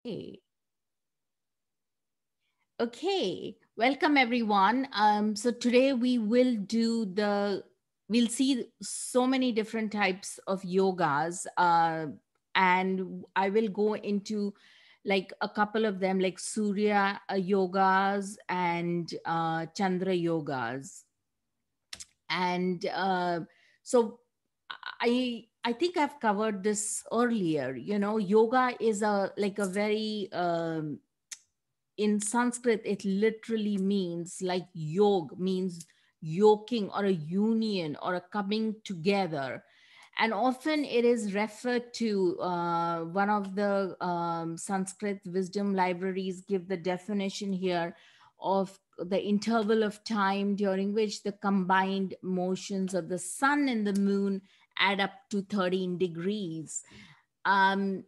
Okay. Okay. Welcome everyone. So today we'll see so many different types of yogas, and I will go into like a couple of them, like Surya yogas and Chandra yogas. And so I think I've covered this earlier. Yoga is a very in Sanskrit, it literally means like yog means yoking or a union or a coming together. And often it is referred to, one of the Sanskrit wisdom libraries give the definition here of the interval of time during which the combined motions of the sun and the moon add up to 13 degrees. Um,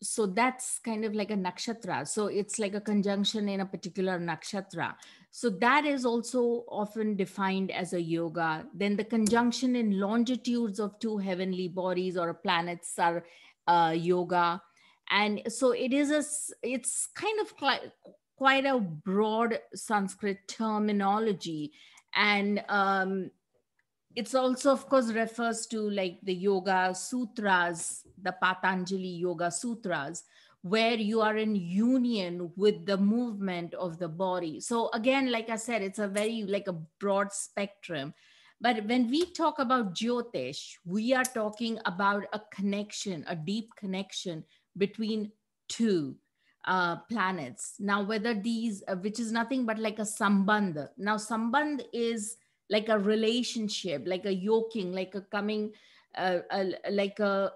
so that's kind of like a nakshatra. So it's like a conjunction in a particular nakshatra. So that is also often defined as a yoga. Then the conjunction in longitudes of two heavenly bodies or planets are yoga. And so it's kind of quite a broad Sanskrit terminology. And it's also, of course, refers to like the yoga sutras, the Patanjali yoga sutras, where you are in union with the movement of the body. So again, like I said, it's a very like a broad spectrum. But when we talk about Jyotish, we are talking about a connection, a deep connection between two planets. Now, whether these, which is nothing but like a sambandh. Now, sambandh is like a relationship, like a yoking, like a coming, like a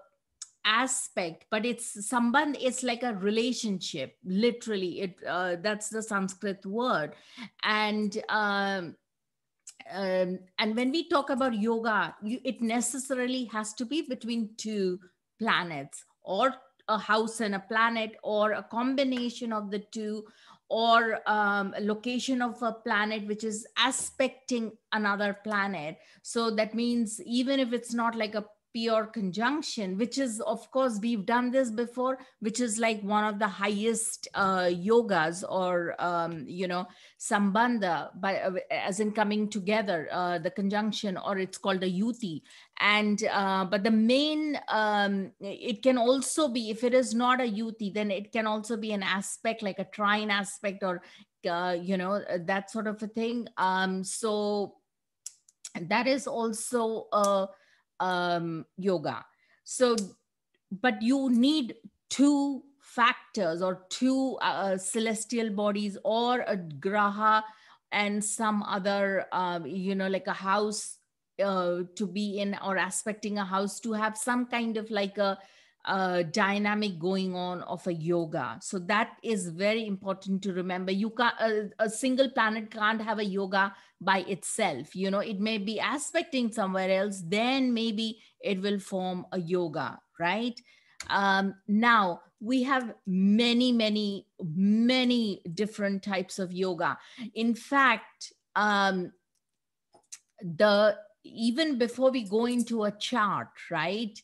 aspect, but it's sambandh, it's like a relationship, literally. That's the Sanskrit word. And um, um, and when we talk about yoga, it necessarily has to be between two planets, or a house and a planet, or a combination of the two, or a location of a planet which is aspecting another planet. So that means even if it's not like a pure conjunction, which is, of course, we've done this before, which is like one of the highest yogas, or sambandha, by as in coming together, the conjunction, or it's called a yuti. And but the main, it can also be, if it is not a yuti, then it can also be an aspect, like a trine aspect, or that sort of a thing. So that is also a yoga. So, but you need two factors, or two celestial bodies, or a graha and some other, like a house, to be in, or aspecting a house, to have some kind of like a dynamic going on of a yoga. So that is very important to remember. You can't, a single planet can't have a yoga by itself. It may be aspecting somewhere else, then maybe it will form a yoga, right? Now we have many, many, many different types of yoga. In fact, the even before we go into a chart, right?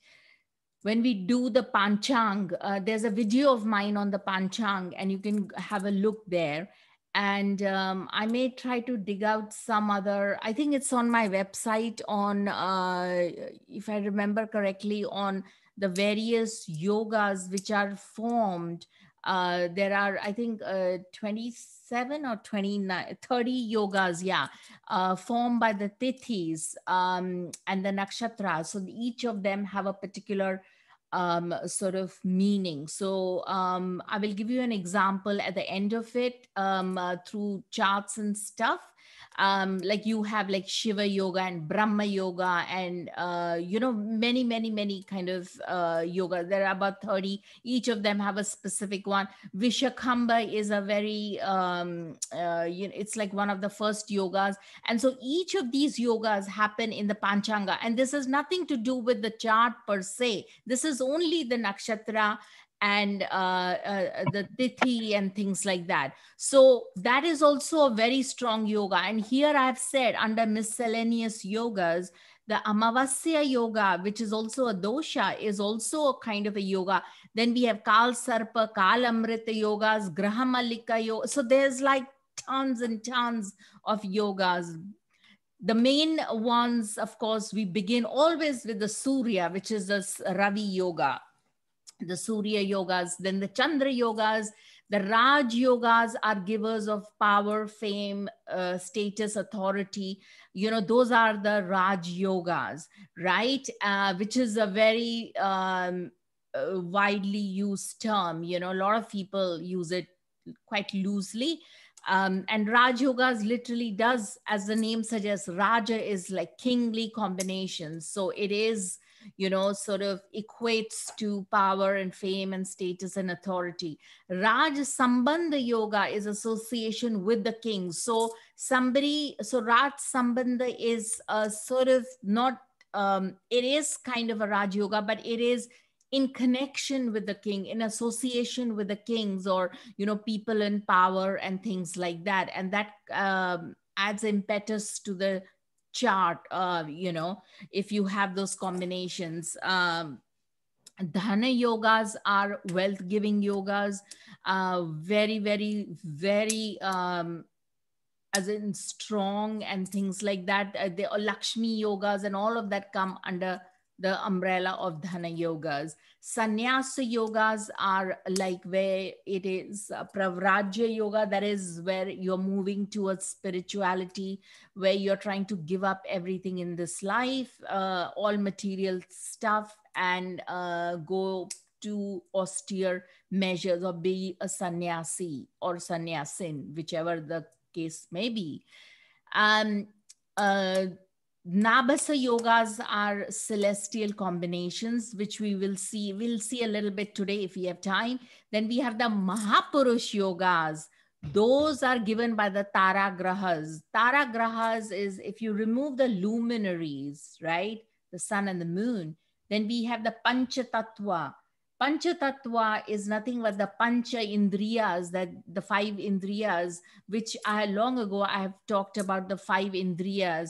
When we do the panchang, there's a video of mine on the panchang, and you can have a look there. And I may try to dig out some other, I think it's on my website, on if I remember correctly, on the various yogas which are formed. There are, I think, 27 or 29, 30 yogas, yeah, formed by the tithis, and the nakshatras. So each of them have a particular sort of meaning. So I will give you an example at the end of it, through charts and stuff. Like you have like Shiva yoga and Brahma yoga, and many, many, many kind of yoga. There are about 30. Each of them have a specific one. Vishakhamba is a very it's like one of the first yogas. And so each of these yogas happen in the Panchanga. And this has nothing to do with the chart per se. This is only the nakshatra and the tithi and things like that. So that is also a very strong yoga. And here I've said, under miscellaneous yogas, The Amavasya yoga, which is also a dosha, is also a kind of a yoga. Then we have Kal Sarpa, Kal Amrita yogas, Graha Malika yoga. So there's like tons and tons of yogas. The main ones, of course, we begin always with the Surya, which is the Ravi yoga, the Surya yogas, then the Chandra yogas. The Raj yogas are givers of power, fame, status, authority. Those are the Raj yogas, right? Which is a very widely used term. A lot of people use it quite loosely. And Raj Yogas literally does, as the name suggests, Raja is like kingly combinations. So it is, sort of equates to power and fame and status and authority. Raj Sambandha Yoga is association with the king. So Raj Sambandha is sort of not, it is kind of a Raj Yoga, but it is in connection with the king, in association with the kings, or people in power and things like that. And that adds impetus to the chart, if you have those combinations. Dhana yogas are wealth giving yogas, very, very, very, as in strong and things like that. The Lakshmi yogas and all of that come under the umbrella of Dhana yogas. Sannyasa yogas are like where it is Pravrajya yoga, that is where you're moving towards spirituality, where you're trying to give up everything in this life, all material stuff, and go to austere measures, or be a sannyasi or sannyasin, whichever the case may be. Um, uh, Nabasa yogas are celestial combinations, which we will see. We'll see a little bit today if we have time. Then we have the Mahapurush yogas. Those are given by the Tara Grahas. Tara Grahas is if you remove the luminaries, right? The sun and the moon. Then we have the Panchatattva. Panchatattva is nothing but the Pancha Indriyas, that the five Indriyas, which long ago I have talked about the five Indriyas,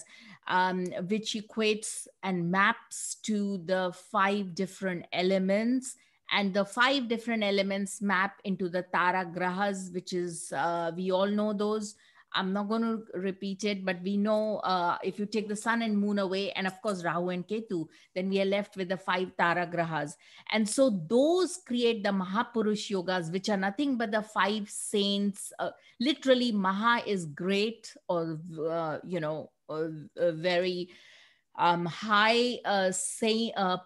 which equates and maps to the five different elements. And the five different elements map into the Tara Grahas, which is, we all know those. I'm not going to repeat it, but we know if you take the sun and moon away, and of course Rahu and Ketu, then we are left with the five Tara Grahas. And so those create the Mahapurush yogas, which are nothing but the five saints. Literally, Maha is great, or, very high.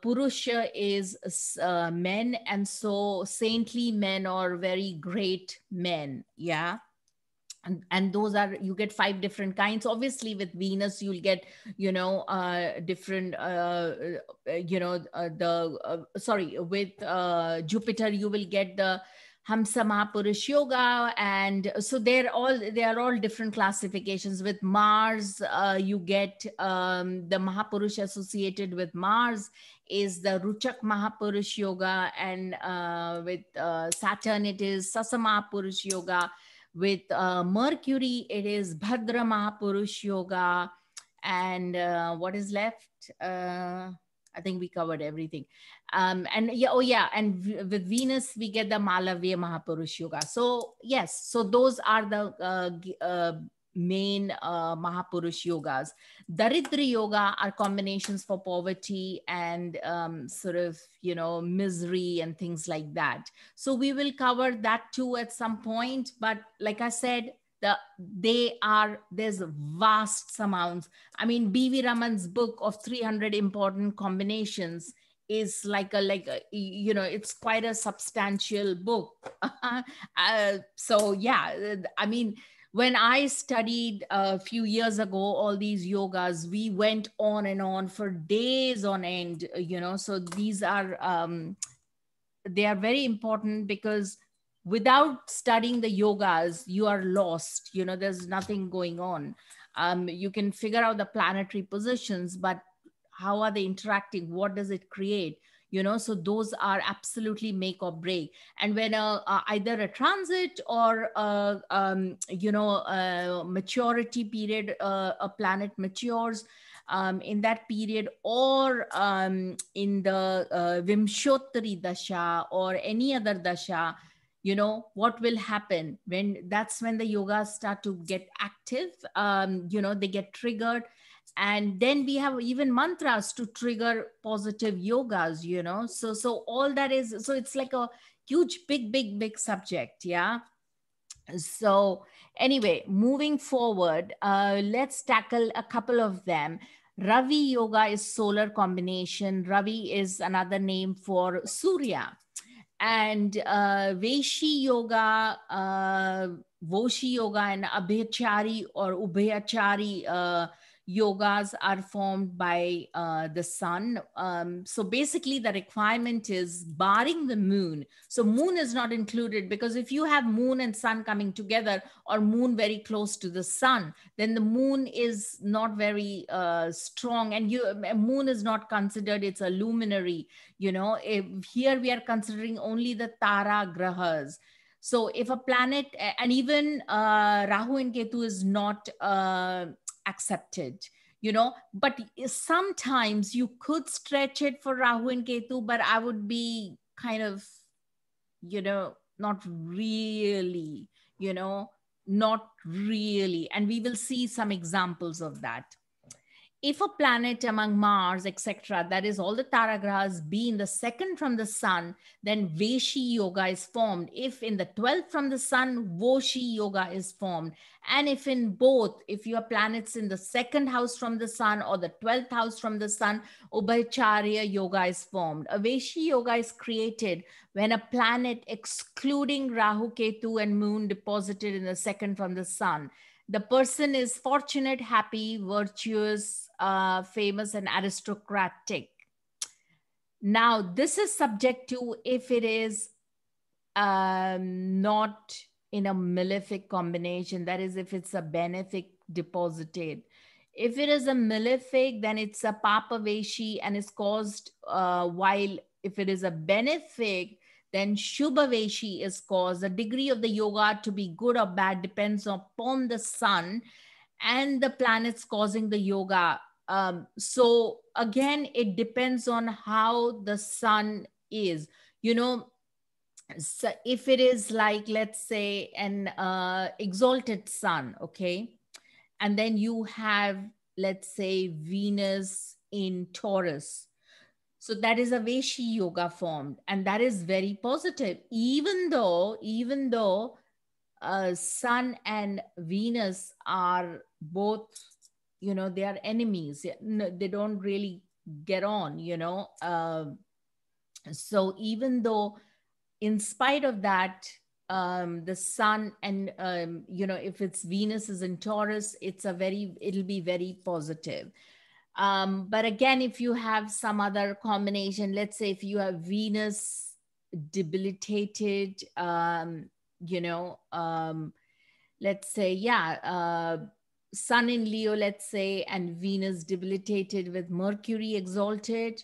Purusha is men, and so saintly men or very great men. Yeah. And those are, you get five different kinds. Obviously with Venus you'll get different sorry, with Jupiter you will get the Hamsa Mahapurush yoga. And so they are all different classifications. With Mars you get the Mahapurush associated with Mars is the Ruchak Mahapurush yoga. And with Saturn it is Sasa Mahapurush yoga. With Mercury, it is Bhadra Mahapurush Yoga. And what is left? I think we covered everything. And yeah, oh yeah, and with Venus, we get the Malavya Mahapurush Yoga. So yes, so those are the main Mahapurush yogas. Daridra yoga are combinations for poverty and sort of, misery and things like that. So we will cover that too at some point. But like I said, there's vast amounts. I mean, B.V. Raman's book of 300 important combinations is like it's quite a substantial book. So yeah, I mean, when I studied a few years ago all these yogas, we went on and on for days on end, so these are they are very important, because without studying the yogas you are lost. There's nothing going on. You can figure out the planetary positions, but how are they interacting? What does it create? So those are absolutely make or break. And when either a transit or a maturity period, a planet matures, in that period, or in the Vimshottari Dasha or any other Dasha, what will happen when that's when the yogas start to get active. They get triggered, and then we have even mantras to trigger positive yogas, so all that is, so it's like a huge big subject. Yeah. So anyway, moving forward, let's tackle a couple of them. Ravi yoga is solar combination. Ravi is another name for Surya. And Veshi yoga, Voshi yoga, and Abhyachari or Ubhayachari yogas are formed by the sun. So basically, the requirement is barring the moon. So moon is not included, because if you have moon and sun coming together, or moon very close to the sun, then the moon is not very strong, and moon is not considered, it's a luminary. If here we are considering only the tara grahas. So if a planet, and even Rahu and Ketu is not accepted, but sometimes you could stretch it for Rahu and Ketu, but I would be kind of, not really, you know not really, and we will see some examples of that. If a planet among Mars, etc., that is all the Taragrahas, be in the second from the sun, then Veshi yoga is formed. If in the 12th from the sun, Voshi yoga is formed. And if in both, if your planets in the second house from the sun or the 12th house from the sun, Ubhayacharya yoga is formed. A Veshi yoga is created when a planet excluding Rahu, Ketu, and Moon deposited in the second from the sun. The person is fortunate, happy, virtuous, famous, and aristocratic. Now, this is subject to if it is not in a malefic combination, that is, if it's a benefic deposited. If it is a malefic, then it's a papaveshi and is caused, while if it is a benefic, then Shubhaveshi is caused. The degree of the yoga to be good or bad depends upon the sun and the planets causing the yoga. So again, it depends on how the sun is. So if it is like, let's say, an exalted sun, okay, and then you have, let's say, Venus in Taurus, so that is a Veshi yoga formed, and that is very positive. Even though Sun and Venus are both, they are enemies. They don't really get on. So even though, in spite of that, the sun and if it's Venus is in Taurus, it'll be very positive. But again, if you have some other combination, let's say if you have Venus debilitated, let's say, Sun in Leo, let's say, and Venus debilitated with Mercury exalted,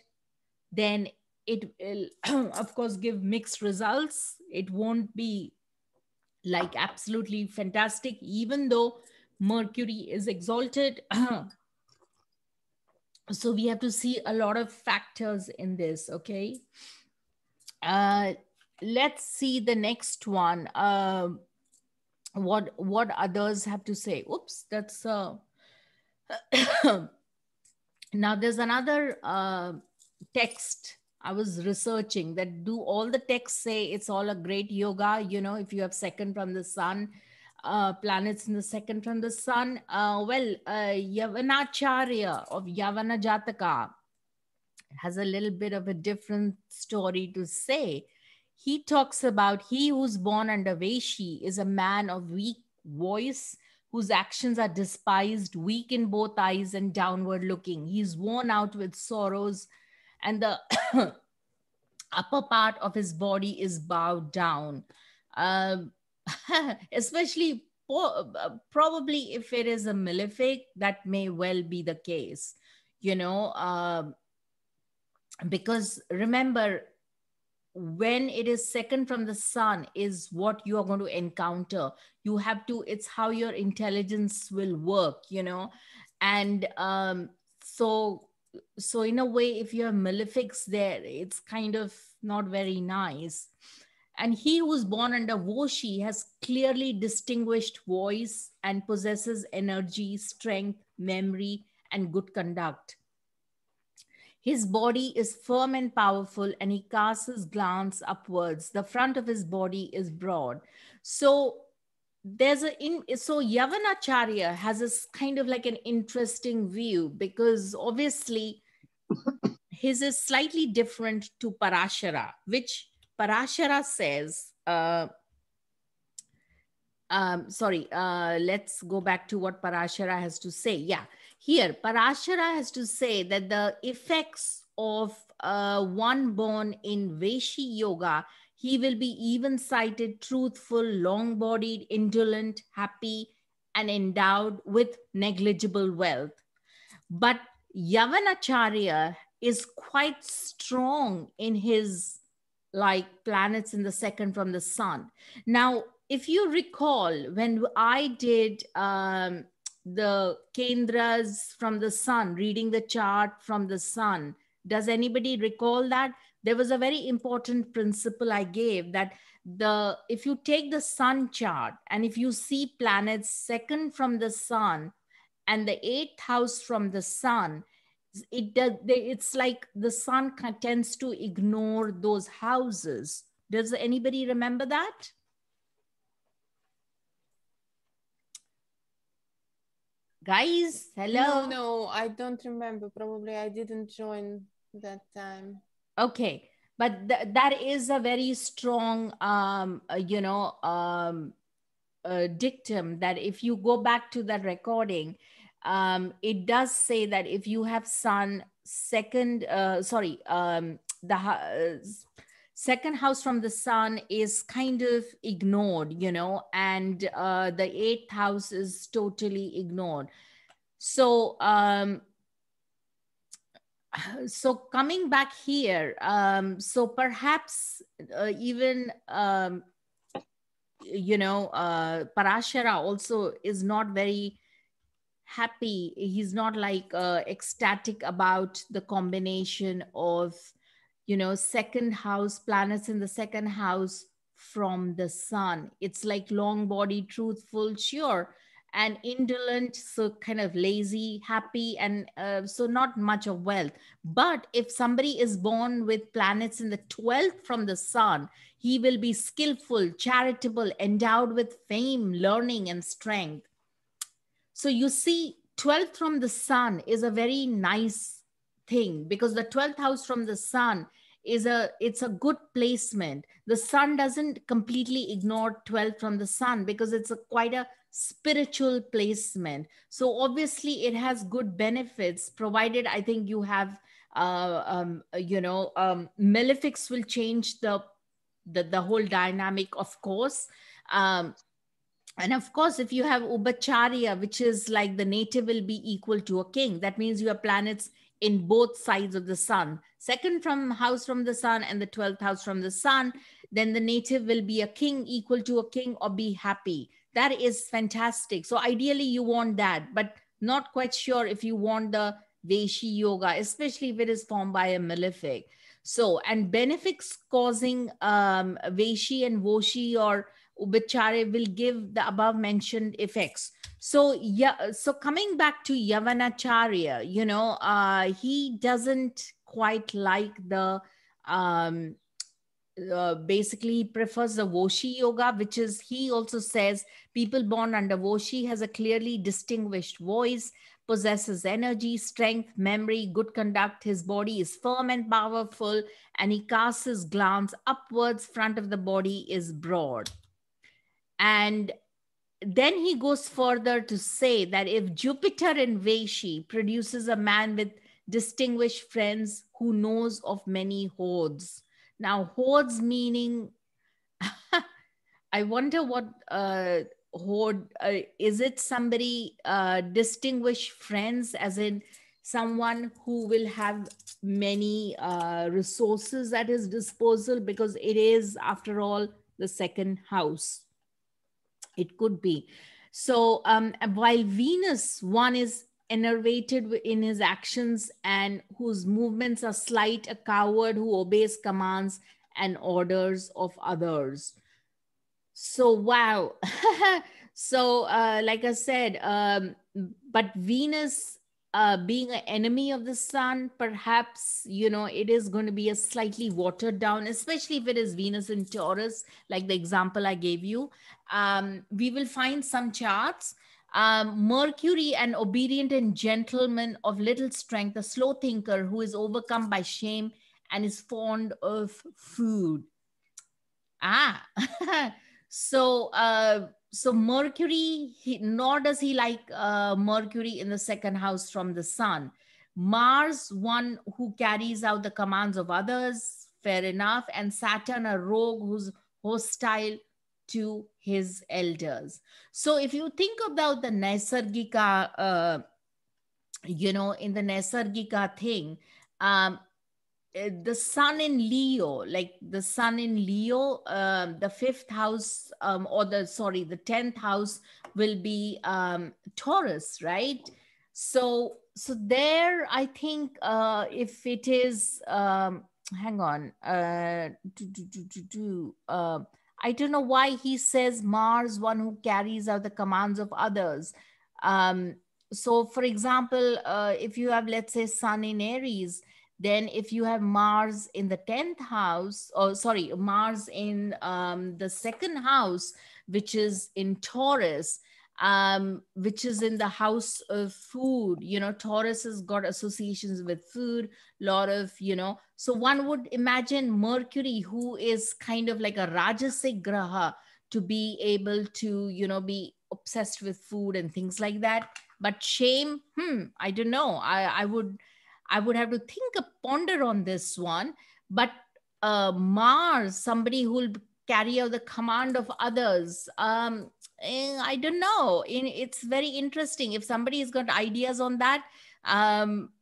then it will, of course, give mixed results. It won't be like absolutely fantastic, even though Mercury is exalted. So we have to see a lot of factors in this. Okay. Let's see the next one. What others have to say. Oops, that's now there's another text I was researching, that do all the texts say it's all a great yoga, if you have second from the sun, planets in the second from the sun. Yavanacharya of Yavana Jataka has a little bit of a different story to say. He talks about he who's born under Veshi is a man of weak voice, whose actions are despised, weak in both eyes and downward looking. He's worn out with sorrows, and the upper part of his body is bowed down. Um, Especially probably if it is a malefic, that may well be the case, because remember, when it is second from the sun is what you are going to encounter. You have to, it's how your intelligence will work, and so so in a way, if you have malefics there, it's kind of not very nice. And he who was born under Voshi has clearly distinguished voice and possesses energy, strength, memory, and good conduct. His body is firm and powerful, and he casts his glance upwards. The front of his body is broad. So so Yavanacharya has this kind of like an interesting view, because obviously his is slightly different to Parashara, which Parashara says, let's go back to what Parashara has to say. Yeah, here Parashara has to say that the effects of one born in Veshi yoga, he will be even sighted, truthful, long bodied, indolent, happy, and endowed with negligible wealth. But Yavanacharya is quite strong in his like planets in the second from the sun. Now, if you recall, when I did the Kendras from the sun, reading the chart from the sun, does anybody recall that? There was a very important principle I gave, that the if you take the sun chart and if you see planets second from the sun and the eighth house from the sun, it's like the sun tends to ignore those houses. Does anybody remember that? Guys, hello. No, I don't remember. Probably I didn't join that time. Okay, but that is a very strong dictum, that if you go back to that recording, it does say that if you have sun second second house from the sun is kind of ignored, and the eighth house is totally ignored. So so coming back here, so perhaps even Parashara also is not very happy. He's not like ecstatic about the combination of second house planets in the second house from the sun. It's like long body, truthful, sure, and indolent, so kind of lazy, happy, and so not much of wealth. But if somebody is born with planets in the 12th from the sun, he will be skillful, charitable, endowed with fame, learning, and strength. So you see, 12th from the sun is a very nice thing, because the 12th house from the sun it's a good placement. The sun doesn't completely ignore 12th from the sun, because it's quite a spiritual placement. So obviously it has good benefits, provided I think you have malefics will change the whole dynamic, of course. And of course, if you have Ubacharya, which is like the native will be equal to a king, that means you have planets in both sides of the sun. Second from house from the sun and the 12th house from the sun, then the native will be a king, equal to a king, or be happy. That is fantastic. So ideally you want that, but not quite sure if you want the Veshi yoga, especially if it is formed by a malefic. So, and benefics causing Veshi and Voshi or Ubachare will give the above mentioned effects. So yeah, so coming back to Yavanacharya, he doesn't quite like the basically he prefers the Voshi yoga, which is, he also says, people born under Voshi has a clearly distinguished voice, possesses energy, strength, memory, good conduct. His body is firm and powerful, and he casts his glance upwards. Front of the body is broad. And then he goes further to say that if Jupiter in Veshi produces a man with distinguished friends who knows of many hoards. Now, hoards meaning, I wonder what hoard is it? Somebody distinguished friends, as in someone who will have many resources at his disposal, because it is, after all, the second house. It could be. So while Venus, one is enervated in his actions and whose movements are slight, a coward who obeys commands and orders of others. So, wow. So, like I said, but Venus being an enemy of the sun, perhaps, it is going to be a slightly watered down, especially if it is Venus in Taurus, like the example I gave you. We will find some charts. Mercury, an obedient and gentleman of little strength, a slow thinker who is overcome by shame and is fond of food. Ah, so Mercury, nor does he like Mercury in the second house from the sun. Mars, one who carries out the commands of others, fair enough, and Saturn, a rogue who's hostile to his elders. So if you think about the Naisargika, in the Naisargika thing, um, the sun in Leo, like the sun in Leo, the fifth house, or the 10th house will be Taurus, right? So there, I think if it is, hang on, I don't know why he says Mars, one who carries out the commands of others. Um, so, for example, if you have, let's say, Sun in Aries, then if you have Mars in the 10th house, or sorry, Mars in the second house, which is in Taurus, which is in the house of food. Taurus has got associations with food, lot of, so one would imagine Mercury, who is kind of like a Rajasic Graha, to be able to, be obsessed with food and things like that. But shame, I don't know. I would have to think, ponder on this one. But Mars, somebody who will carry out the command of others. I don't know. It's very interesting. If somebody has got ideas on that,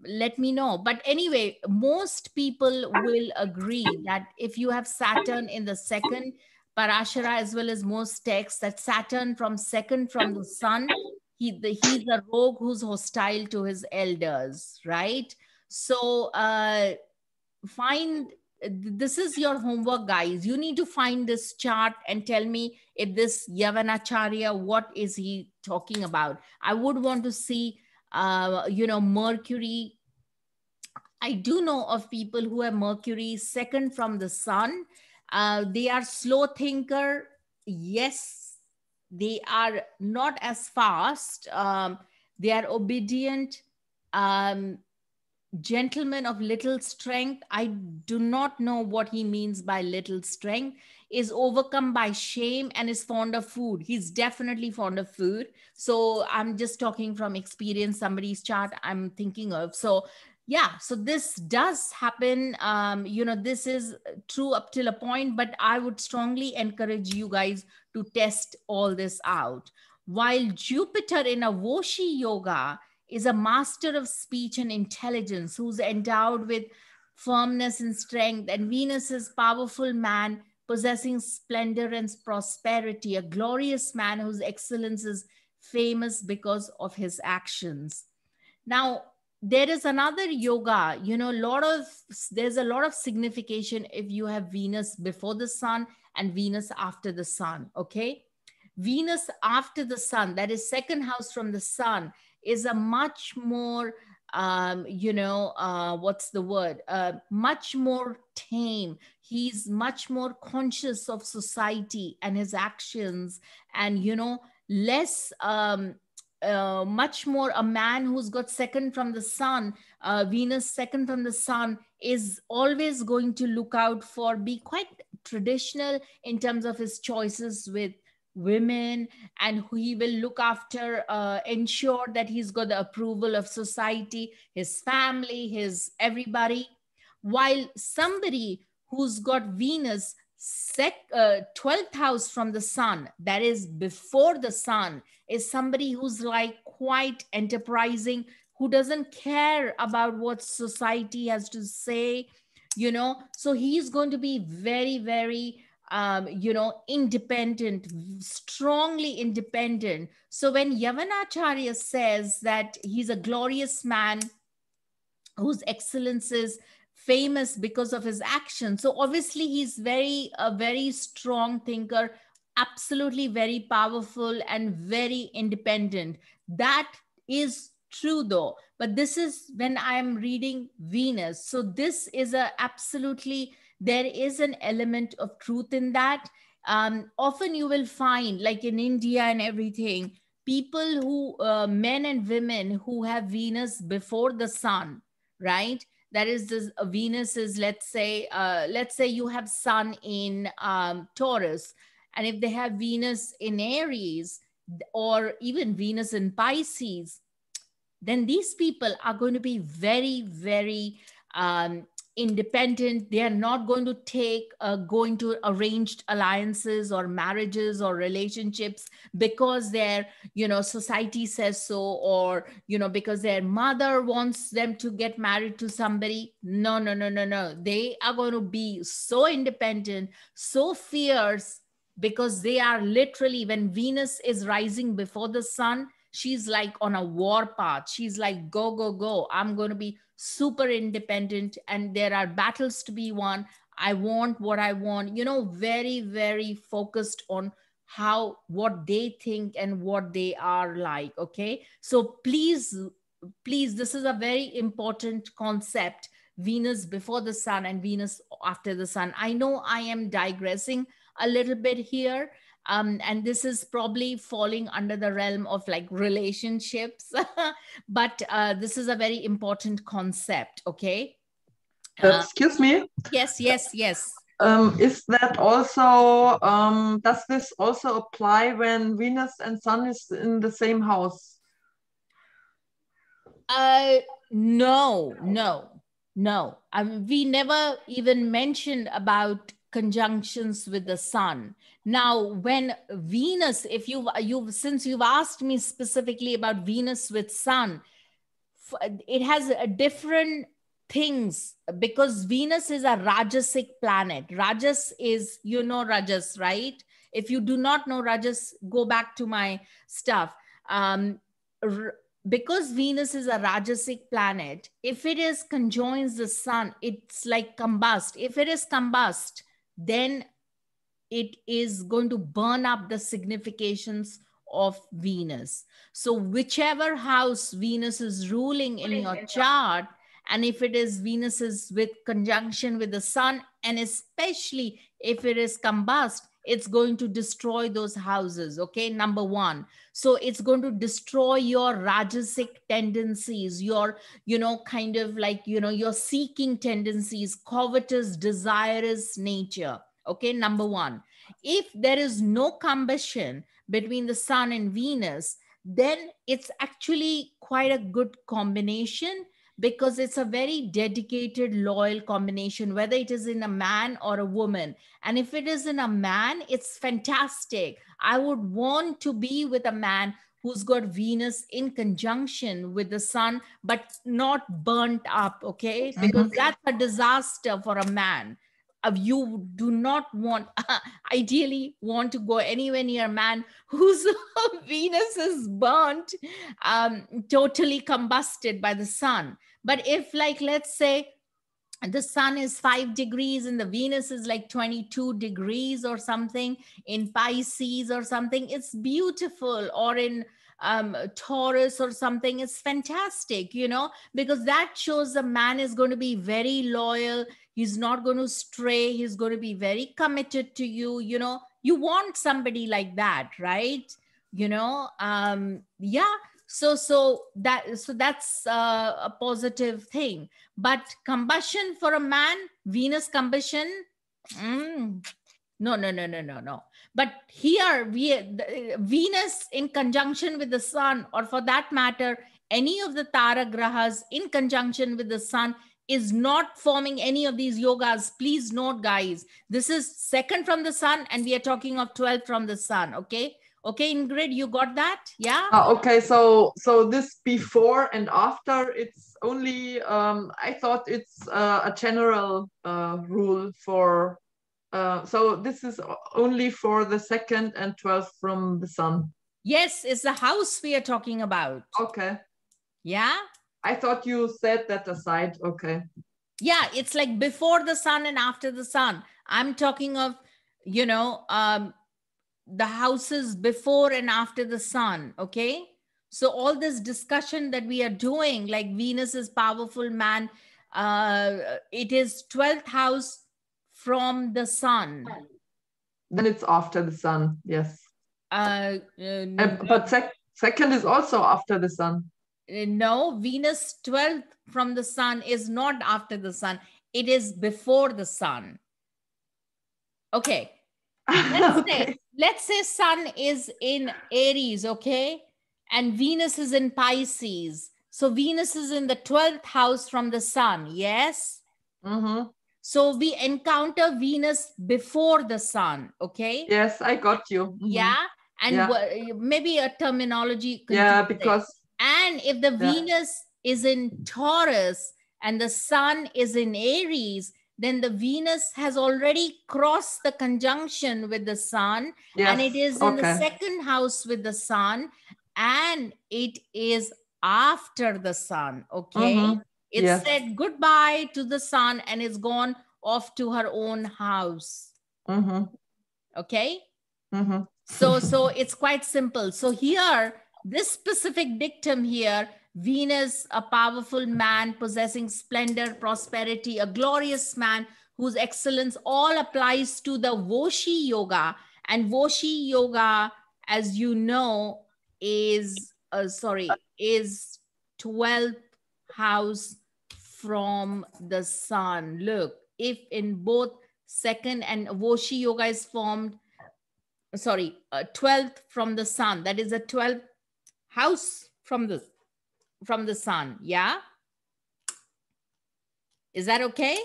let me know. But anyway, most people will agree that if you have Saturn in the second, Parashara, as well as most texts, that Saturn from second from the sun, he's a rogue who's hostile to his elders, right? So find this is your homework, guys. You need to find this chart and tell me if this Yavanacharya, what is he talking about? I would want to see, Mercury. I do know of people who have Mercury second from the sun. They are slow thinker. Yes, they are not as fast. They are obedient. Um, Gentleman of little strength. I do not know what he means by little strength. Is overcome by shame and is fond of food. He's definitely fond of food. So I'm just talking from experience, somebody's chart I'm thinking of. So yeah, so this does happen. This is true up till a point, but I would strongly encourage you guys to test all this out. While Jupiter in a Voshi yoga is a master of speech and intelligence, who's endowed with firmness and strength, and Venus is powerful man possessing splendor and prosperity, a glorious man whose excellence is famous because of his actions. Now, there is another yoga, there's a lot of signification if you have Venus before the sun and Venus after the sun. Okay. Venus after the sun, that is second house from the sun, is a much more, what's the word? Much more tame. He's much more conscious of society and his actions, and, less, much more a man who's got second from the sun, Venus second from the sun, is always going to look out for, be quite traditional in terms of his choices with women, and he will look after, ensure that he's got the approval of society, his family, his everybody. While somebody who's got Venus 12th house from the sun, that is before the sun, is somebody who's like quite enterprising, who doesn't care about what society has to say. So he's going to be very, very independent, strongly independent. So when Yavanacharya says that he's a glorious man whose excellence is famous because of his action, so obviously he's a very strong thinker, absolutely very powerful and very independent. That is true though, but this is when I am reading Venus, so this is a absolutely, there is an element of truth in that. Often you will find, like in India and everything, people who men and women who have Venus before the sun, right? That is this Venus is, let's say you have sun in Taurus, and if they have Venus in Aries, or even Venus in Pisces, then these people are going to be very, very um, independent. They are not going to go into arranged alliances or marriages or relationships because their, society says so, or, because their mother wants them to get married to somebody. No, no, no, no, no. They are going to be so independent, so fierce, because they are literally, when Venus is rising before the sun, she's like on a war path. She's like, go, go, go. I'm going to be super independent, and there are battles to be won. I want what I want, very, very focused on what they think and what they are like. Okay. So please, please, this is a very important concept. Venus before the sun and Venus after the sun. I know I am digressing a little bit here, and this is probably falling under the realm of like relationships, but this is a very important concept. Okay. Excuse me. Yes, yes, yes. Is that also, does this also apply when Venus and Sun is in the same house? No, no, no. We never even mentioned about conjunctions with the sun. Now, when Venus, if you've since you've asked me specifically about Venus with sun, it has a different things, because Venus is a Rajasic planet. Rajas is, Rajas, right? If you do not know Rajas, go back to my stuff. Um, because Venus is a Rajasic planet, if it is conjoins the sun, it's like combust. If it is combust, then it is going to burn up the significations of Venus. So, whichever house Venus is ruling in your chart, and if it is Venus is with conjunction with the sun, and especially if it is combust, it's going to destroy those houses. Okay, number one. So it's going to destroy your Rajasic tendencies, your, kind of like, your seeking tendencies, covetous, desirous nature. Okay, number one. If there is no combustion between the sun and Venus, then it's actually quite a good combination, because it's a very dedicated, loyal combination, whether it is in a man or a woman. And if it is in a man, it's fantastic. I would want to be with a man who's got Venus in conjunction with the sun, but not burnt up, okay? Because that's a disaster for a man. You do not want, ideally, want to go anywhere near a man whose Venus is burnt, totally combusted by the sun. But if, like, let's say, the sun is 5 degrees and the Venus is like 22 degrees or something in Pisces or something, it's beautiful. Or in Taurus or something, it's fantastic, because that shows the man is going to be very loyal. He's not going to stray. He's going to be very committed to you. You want somebody like that, right? Yeah. So that's a positive thing. But combustion for a man, Venus combustion, no, no, no, no, no, no. But here, Venus in conjunction with the sun, or for that matter, any of the Tara Grahas in conjunction with the sun, is not forming any of these yogas. Please note, guys, this is second from the sun, and we are talking of 12 from the sun. Okay. Okay, Ingrid, you got that? Yeah. Okay, so this before and after, it's only I thought it's a general rule for so this is only for the 2nd and 12th from the sun. Yes, it's the house we are talking about. Okay. Yeah. I thought you said that aside. Okay. Yeah, it's like before the sun and after the sun. I'm talking of, you know, the houses before and after the sun. Okay. So all this discussion that we are doing, like Venus is powerful man, it is 12th house from the sun. Then it's after the sun. Yes. No, But second is also after the sun. no, Venus 12th from the sun is not after the sun. It is before the sun. Okay. Okay. Let's say sun is in Aries, okay? And Venus is in Pisces. So Venus is in the 12th house from the sun, yes? Mm-hmm. So we encounter Venus before the sun, okay? Yes, I got you. Mm-hmm. Yeah. And Yeah. maybe a terminology. Yeah, confusing. because And if the Yeah. Venus is in Taurus and the sun is in Aries, then the Venus has already crossed the conjunction with the sun, and it yes, is in the okay. second house with the sun, and it is after the sun. Okay. Mhm. It Yes. said goodbye to the sun and it's gone off to her own house. Mhm. Okay. Mhm. So it's quite simple. So here, this specific dictum here, Venus, a powerful man possessing splendor, prosperity, a glorious man whose excellence all applies to the Voshi yoga. And Voshi yoga, as you know, is is 12th house from the sun. Look, if in both second and Voshi yoga is formed, 12th from the sun, that is a 12th house from the sun. Yeah, is that okay?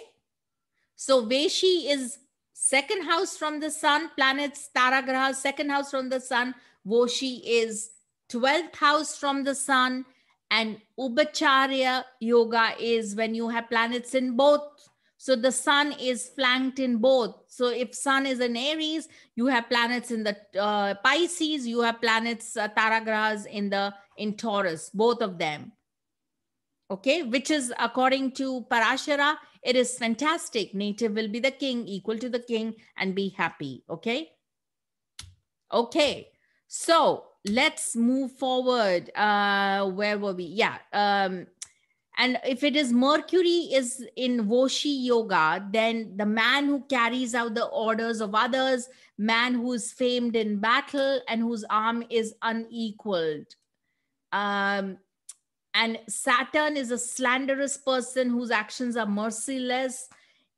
So Veshi is second house from the sun, planets, taragrahas, second house from the sun. Voshi is 12th house from the sun, and Ubacharya yoga is when you have planets in both. So the sun is flanked in both. So if sun is in Aries, you have planets in the Pisces, you have planets, taragrahas in Taurus, both of them. Okay, which is according to Parashara, it is fantastic. Native will be the king, equal to the king, and be happy. Okay. Okay. So let's move forward. Where were we? Yeah. And if it is Mercury is in Voshi yoga, then the man who carries out the orders of others, man who is famed in battle and whose arm is unequaled. And Saturn is a slanderous person whose actions are merciless.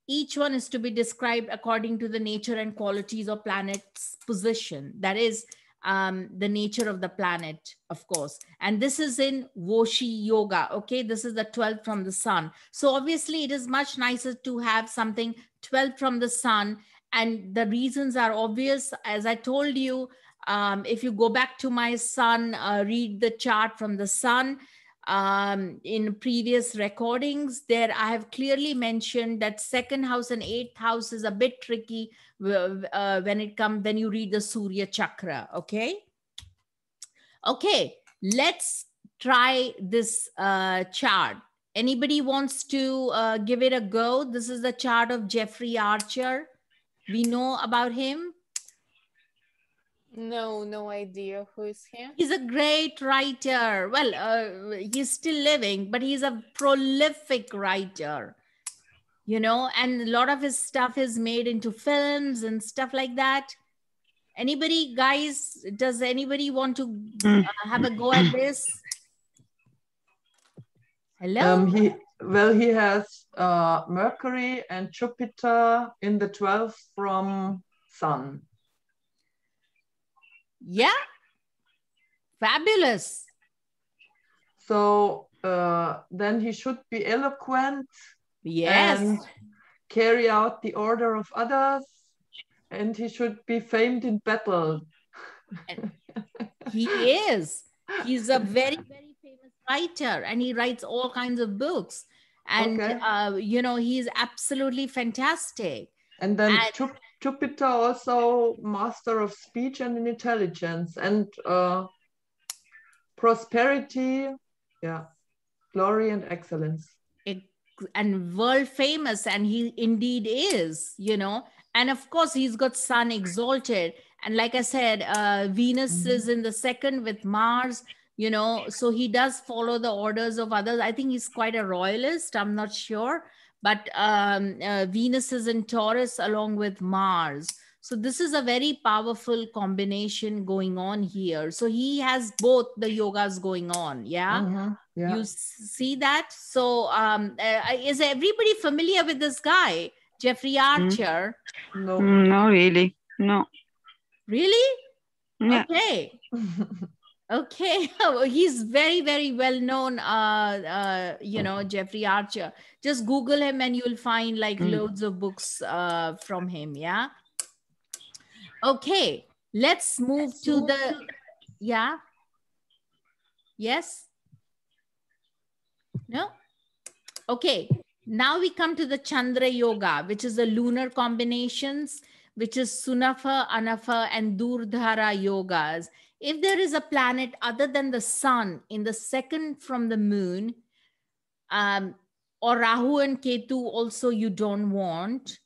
Each one is to be described according to the nature and qualities of planet's position. That is the nature of the planet, of course. And this is in Voshi yoga. Okay, this is the 12th from the sun. So obviously, it is much nicer to have something 12th from the sun. And the reasons are obvious. As I told you, if you go back to my sun, read the chart from the sun. In previous recordings there I have clearly mentioned that second house and eighth house is a bit tricky when you read the Surya chakra. Okay, let's try this chart. Anybody wants to give it a go? This is the chart of Jeffrey Archer. We know about him. No idea. Who is he? He's a great writer. Well, he's still living, but he's a prolific writer, and a lot of his stuff is made into films and stuff like that. Anybody, guys, does anybody want to have a go at this? Hello? He has Mercury and Jupiter in the 12th from sun. Yeah. Fabulous. So then he should be eloquent. Yes. And carry out the order of others. And he should be famed in battle. He is. He's a very, very famous writer, and he writes all kinds of books. And, Okay. he's absolutely fantastic. And then Jupiter also master of speech and intelligence and prosperity, yeah, glory and excellence. Ex- and world famous, and he indeed is, and of course he's got sun exalted, and like I said, Venus is in the second with Mars, so he does follow the orders of others. I think he's quite a royalist, I'm not sure, but Venus is in Taurus along with Mars. So this is a very powerful combination going on here. So he has both the yogas going on. Yeah. Yeah. You see that? So is everybody familiar with this guy, Jeffrey Archer? No. No, really. No. Really? Yeah. Okay. Okay. He's very, very well known, Jeffrey Archer. Just Google him and you'll find like loads of books from him. Yeah. Okay. Let's move to the, yeah. Yes. No? Okay. Now we come to the Chandra Yoga, which is the lunar combinations, which is Sunafa, Anafa, and Durdhara yogas. If there is a planet other than the sun in the second from the moon, or Rahu and Ketu also you don't want,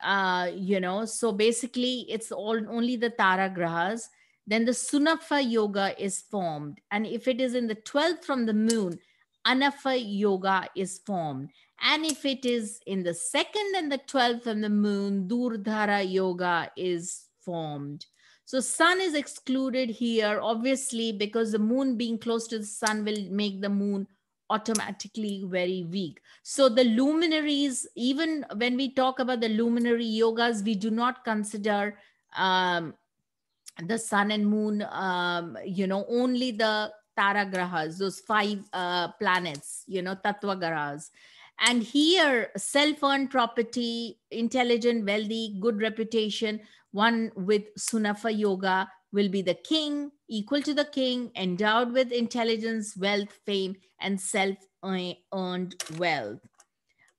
so basically it's only the Tara Grahas, then the Sunafa yoga is formed. And if it is in the 12th from the moon, Anafa yoga is formed. And if it is in the second and the 12th from the moon, Durdhara yoga is formed. So sun is excluded here, obviously, because the moon being close to the sun will make the moon automatically very weak. So the luminaries, even when we talk about the luminary yogas, we do not consider the sun and moon, only the Tara Grahas, those 5 planets, Tattva Grahas. And here, self-earned property, intelligent, wealthy, good reputation, one with Sunafa yoga will be the king, equal to the king, endowed with intelligence, wealth, fame, and self-earned wealth.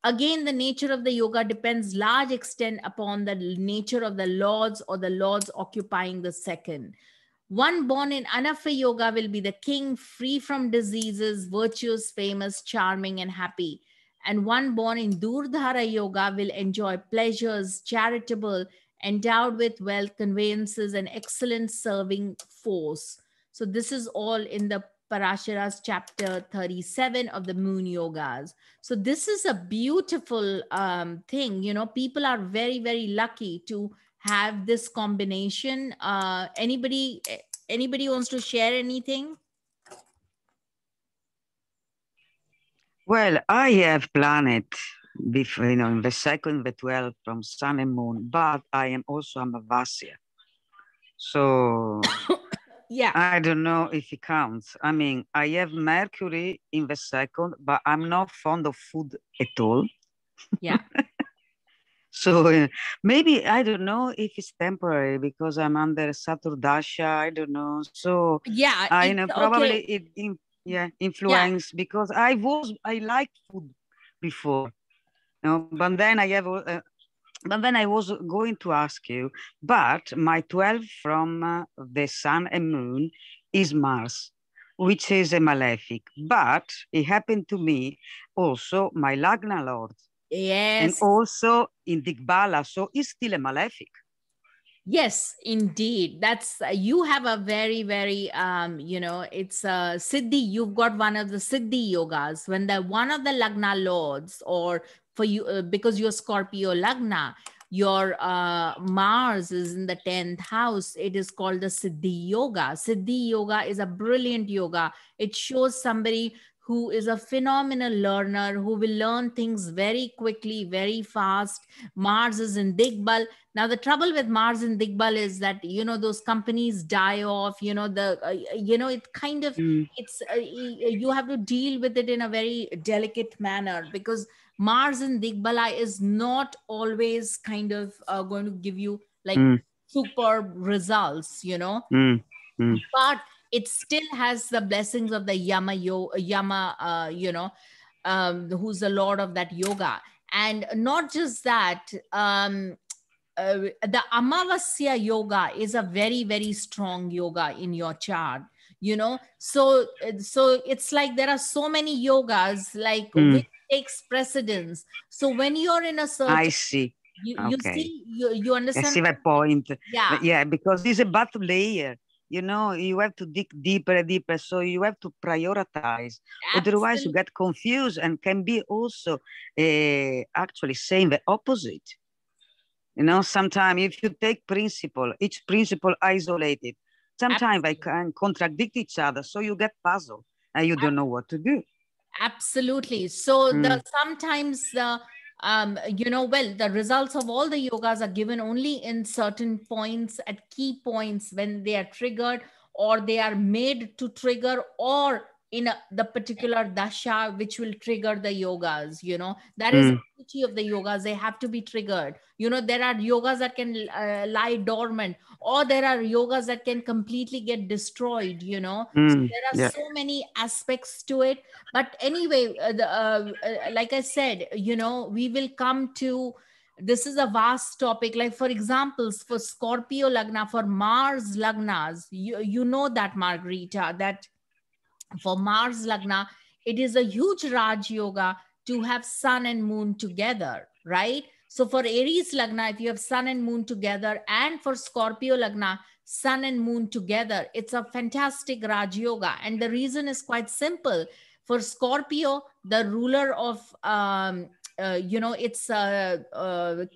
Again, the nature of the yoga depends large extent upon the nature of the lords or the lords occupying the second. One born in Anafa yoga will be the king, free from diseases, virtuous, famous, charming, and happy. And one born in Durdhara yoga will enjoy pleasures, charitable, endowed with wealth, conveyances, and excellent serving force. So this is all in the Parashara's chapter 37 of the moon yogas. So this is a beautiful thing. People are very, very lucky to have this combination. Anybody wants to share anything? Well, I have planet before, in the second, the 12 from sun and moon, but I am also Amavasya. So Yeah, I don't know if it counts. I mean, I have Mercury in the second, but I'm not fond of food at all. yeah. So maybe, I don't know if it's temporary because I'm under Saturdasha, I don't know. So Yeah, I it's know probably okay. influence because I liked food before, but then but then I was going to ask you, but my 12 from the sun and moon is Mars, which is a malefic, but it happened to me also my Lagna Lord. And Yes. also in Digbala, so it's still a malefic. Yes, indeed. That's you have a very, very it's a Siddhi. You've got one of the Siddhi yogas when the one of the Lagna lords, or for you because you're Scorpio Lagna, your Mars is in the 10th house. It is called the Siddhi yoga. Siddhi yoga is a brilliant yoga. It shows somebody who is a phenomenal learner, who will learn things very quickly, very fast. Mars is in Digbal. Now, the trouble with Mars and Digbal is that, those companies die off, it kind of, it's, you have to deal with it in a very delicate manner, because Mars and Digbala is not always kind of going to give you like superb results, but it still has the blessings of the Yama, who's the lord of that yoga. And not just that, the Amavasya yoga is a very, very strong yoga in your chart, so it's like there are so many yogas like which takes precedence. So when you're in a I certain, see. you Okay. see, you I understand see my point. yeah, Yeah, because it's about layer. You have to dig deeper and deeper. So you have to prioritize. Otherwise, you absolutely. get confused and can be also actually saying the opposite. Sometimes if you take principle, each principle isolated, sometimes they can contradict each other. So you get puzzled and you don't know what to do. Absolutely. So the sometimes the well, the results of all the yogas are given only in certain points, at key points, when they are triggered or they are made to trigger, or in the particular dasha which will trigger the yogas. That is the beauty of the yogas. They have to be triggered. There are yogas that can lie dormant, or there are yogas that can completely get destroyed. So there are Yeah. so many aspects to it. But anyway, like I said, we will come to, this is a vast topic. Like for examples, for Scorpio Lagna, for Mars Lagnas, you know that, Margarita, that for Mars Lagna, it is a huge Raj Yoga to have Sun and Moon together, right? So for Aries Lagna, if you have Sun and Moon together, and for Scorpio Lagna, Sun and Moon together, it's a fantastic Raj Yoga. And the reason is quite simple. For Scorpio, the ruler of, it's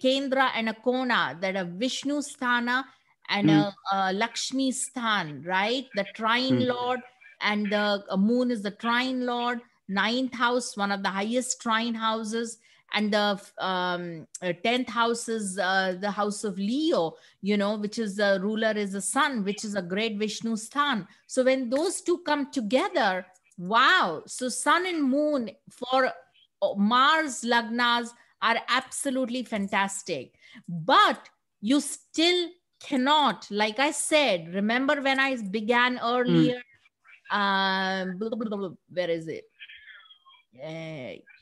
Kendra and a Kona, that a Vishnu Sthana and a Lakshmi Sthan, right? The trine lord, and the moon is the trine lord. Ninth house, one of the highest trine houses, and the 10th house is the house of Leo, which is the ruler is the sun, which is a great Vishnu Sthan. So when those two come together, wow. So sun and moon for Mars Lagnas are absolutely fantastic. But you still cannot, like I said, remember when I began earlier, where is it?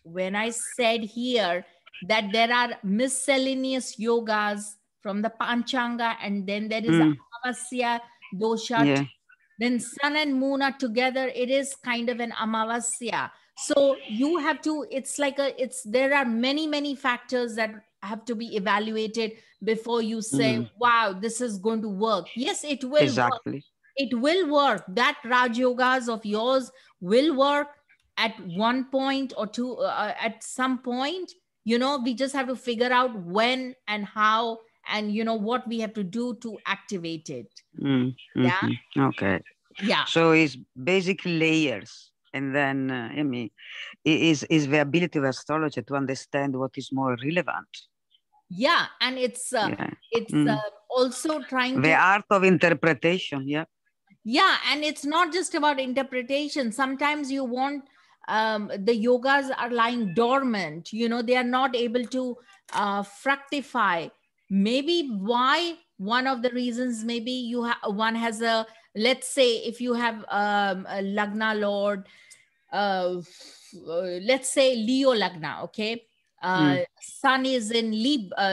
When I said here that there are miscellaneous yogas from the Panchanga, and then there is Amavasya dosha, Yeah. then sun and moon are together, it is kind of an Amavasya. So you have to, there are many, many factors that have to be evaluated before you say, wow, this is going to work. Yes, it will work. Exactly. It will work. That Raj Yogas of yours will work at one point or two, at some point. We just have to figure out when and how, and what we have to do to activate it. Yeah. Okay. Yeah. So it's basically layers. And then, is the ability of astrology to understand what is more relevant. Yeah. And it's also trying the to, art of interpretation. Yeah. yeah. And it's not just about interpretation. Sometimes you want, the yogas are lying dormant, they are not able to fructify. Maybe why, one of the reasons, maybe one has a, let's say if you have a Lagna Lord, let's say Leo Lagna, okay? Sun is in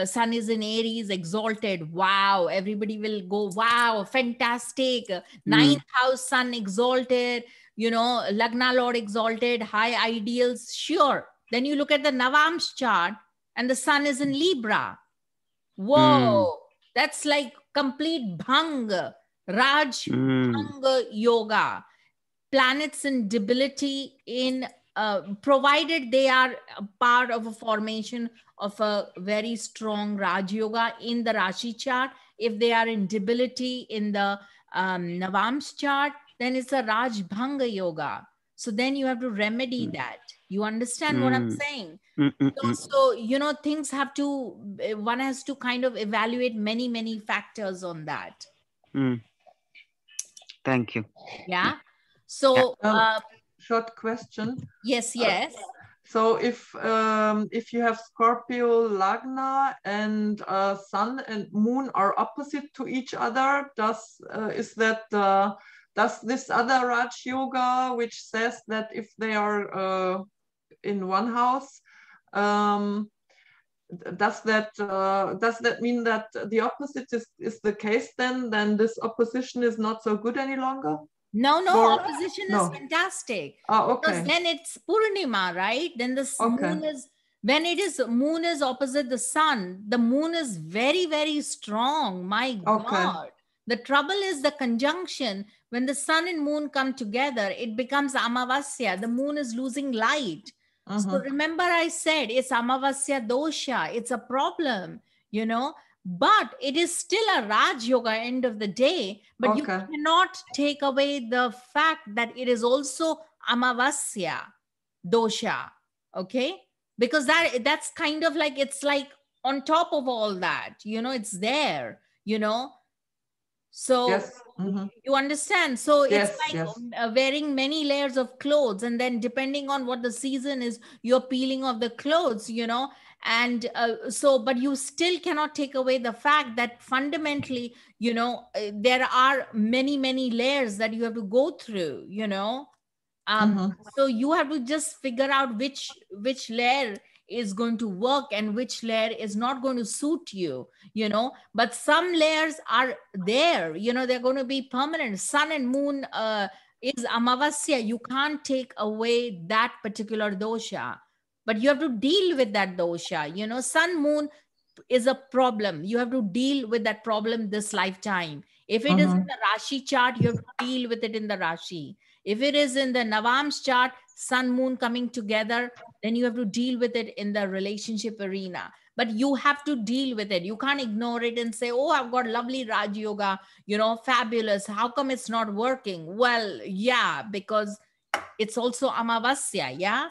Sun is in Aries, exalted. Wow, everybody will go, wow, fantastic. Ninth house, Sun exalted, Lagna Lord exalted, high ideals, sure. Then you look at the Navamsh chart, and the Sun is in Libra. Whoa, that's like complete bhang, Raj bhang yoga. Planets in debility in, provided they are a part of a formation of a very strong Raj Yoga in the Rashi chart. If they are in debility in the Navamsh chart, then it's a Raj Bhanga Yoga. So then you have to remedy that. You understand what I'm saying? So, things have to, one has to kind of evaluate many, many factors on that. Thank you. Yeah. So, short question. Yes, yes. So if you have Scorpio Lagna and Sun and Moon are opposite to each other, does this other Raj Yoga, which says that if they are in one house, does that mean that the opposite is the case then this opposition is not so good any longer? No, opposition is fantastic. Oh, okay. Because then it's Purnima, right? Then the moon is, when moon is opposite the sun, the moon is very, very strong. My God. The trouble is the conjunction. When the sun and moon come together, it becomes Amavasya. The moon is losing light. So remember I said it's Amavasya dosha. It's a problem, you know. But it is still a Raj Yoga end of the day. But you cannot take away the fact that it is also Amavasya dosha. Okay? Because that's kind of like, it's like on top of all that, you know, it's there, you know. So you understand? So it's like wearing many layers of clothes, and then depending on what the season is, you're peeling off the clothes, you know. And but you still cannot take away the fact that fundamentally, you know, there are many layers that you have to go through, you know. So you have to just figure out which layer is going to work and which layer is not going to suit you, you know. But some layers are there, you know, they're going to be permanent. Sun and moon is Amavasya. You can't take away that particular dosha, but you have to deal with that dosha, you know. Sun moon is a problem. You have to deal with that problem this lifetime. If it is in the Rashi chart, you have to deal with it in the Rashi. If it is in the Navam's chart, sun, moon coming together, then you have to deal with it in the relationship arena. But you have to deal with it. You can't ignore it and say, oh, I've got lovely Raj Yoga, you know, fabulous. How come it's not working? Well, yeah, because it's also Amavasya, yeah?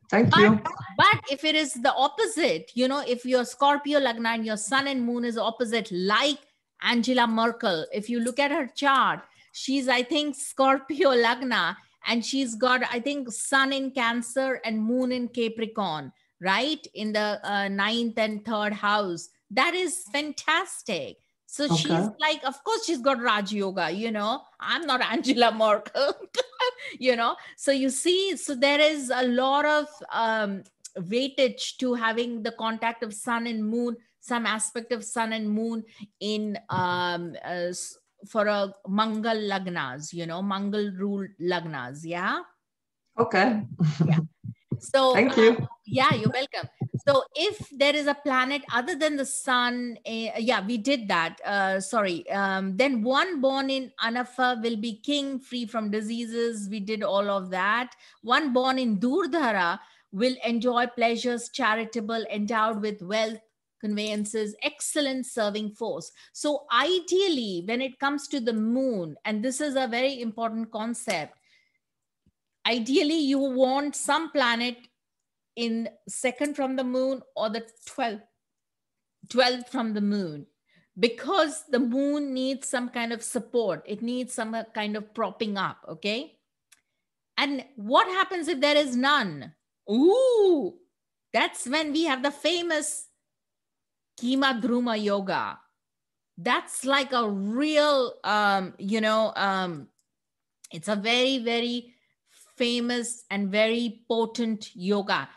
Thank you. But if it is the opposite, you know, if your Scorpio Lagna and your sun and moon is opposite, like Angela Merkel, if you look at her chart, she's, I think, Scorpio Lagna, and she's got, I think, sun in Cancer and moon in Capricorn, right? In the ninth and third house. That is fantastic. So she's like, of course, she's got Raj Yoga, you know. I'm not Angela Merkel, you know. So you see, so there is a lot of weightage to having the contact of sun and moon, some aspect of sun and moon in for a Mangal Lagnas, you know, Mangal ruled Lagnas, yeah? Okay. Yeah. So thank you. Yeah, you're welcome. So if there is a planet other than the sun, yeah, we did that. Sorry. Then one born in Anafa will be king, free from diseases. We did all of that. One born in Durdhara will enjoy pleasures, charitable, endowed with wealth, conveyances, excellent serving force. So ideally, when it comes to the moon, and this is a very important concept, ideally you want some planet in second from the moon or the 12th from the moon, because the moon needs some kind of support. It needs some kind of propping up, okay? And what happens if there is none? Ooh, that's when we have the famous Kemadruma Yoga. That's like a real, it's a very, very famous and very potent yoga.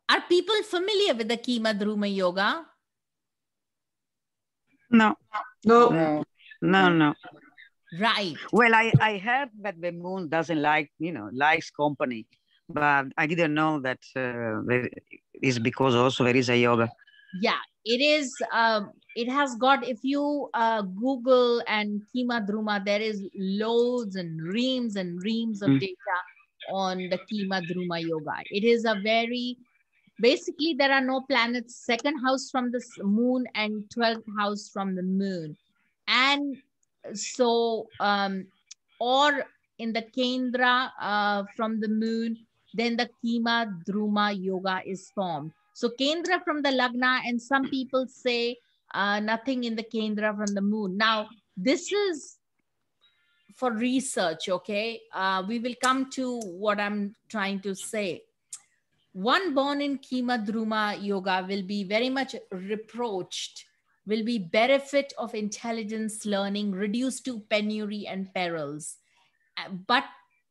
Are people familiar with the Kemadruma Yoga? No. Right. Well, I heard that the moon doesn't likes company, but I didn't know that is because also there is a yoga. Yeah, it is. It has got, if you Google and Kemadruma, there is loads and reams of data on the Kemadruma Yoga. It is a very, basically there are no planets, second house from the moon and 12th house from the moon. And so, or in the Kendra from the moon, then the Kemadruma Yoga is formed. So Kendra from the Lagna, and some people say nothing in the Kendra from the moon. Now, this is for research, okay? We will come to what I'm trying to say. One born in Kemadruma Yoga will be very much reproached, will be bereft of intelligence, learning, reduced to penury and perils. But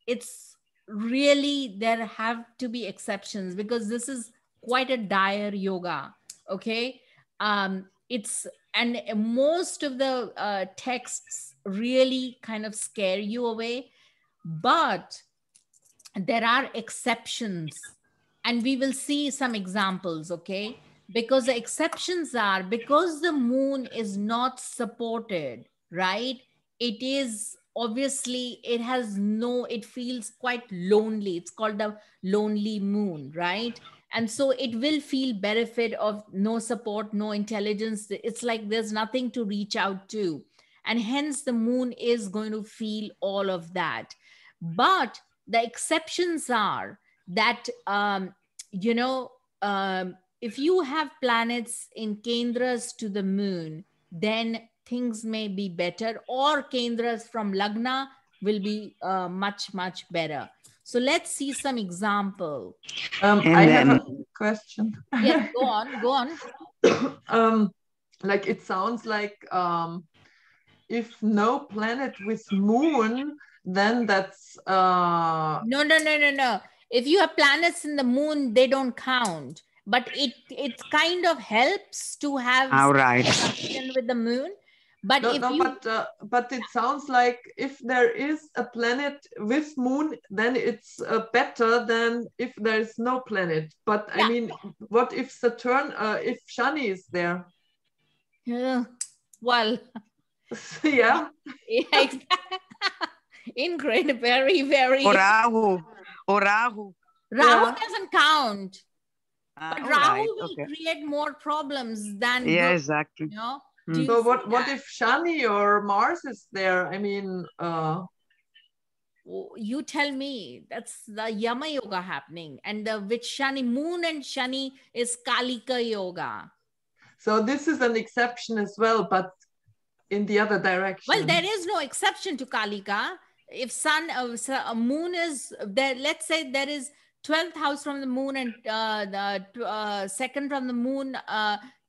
it's really, there have to be exceptions, because this is quite a dire yoga. Okay. It's, and most of the texts really kind of scare you away, but there are exceptions, and we will see some examples. Okay, because the exceptions are, because the moon is not supported, right? It is obviously, it has no, it feels quite lonely. It's called the lonely moon, right? And so it will feel benefit of no support, no intelligence. It's like there's nothing to reach out to, and hence the moon is going to feel all of that. But the exceptions are that, you know, if you have planets in kendras to the moon, then things may be better, or kendras from lagna will be much, much better. So let's see some example. I have a question. Yes, go on, go on. Like it sounds like if no planet with moon, then that's No, no, no, no, no. If you have planets in the moon, they don't count. But it kind of helps to have all right. conjunction with the moon. But no, if no, you, but it sounds like if there is a planet with moon, then it's better than if there is no planet. But I yeah, mean, what if Saturn, if Shani is there? well, Yeah. yeah, incredible, very, very. Or Rahu. Or Rahu. Rahu Yeah. doesn't count, but All Rahu right. will Okay. create more problems than Yeah, good. exactly. You know? Mm. Do you So see what that? if Shani or Mars is there? I mean, You tell me. That's the Yama Yoga happening, and the which Shani, moon and Shani is Kalika Yoga. so this is an exception as well, but in the other direction. Well, there is no exception to Kalika. If sun, moon is there, let's say there is 12th house from the moon and the second from the moon,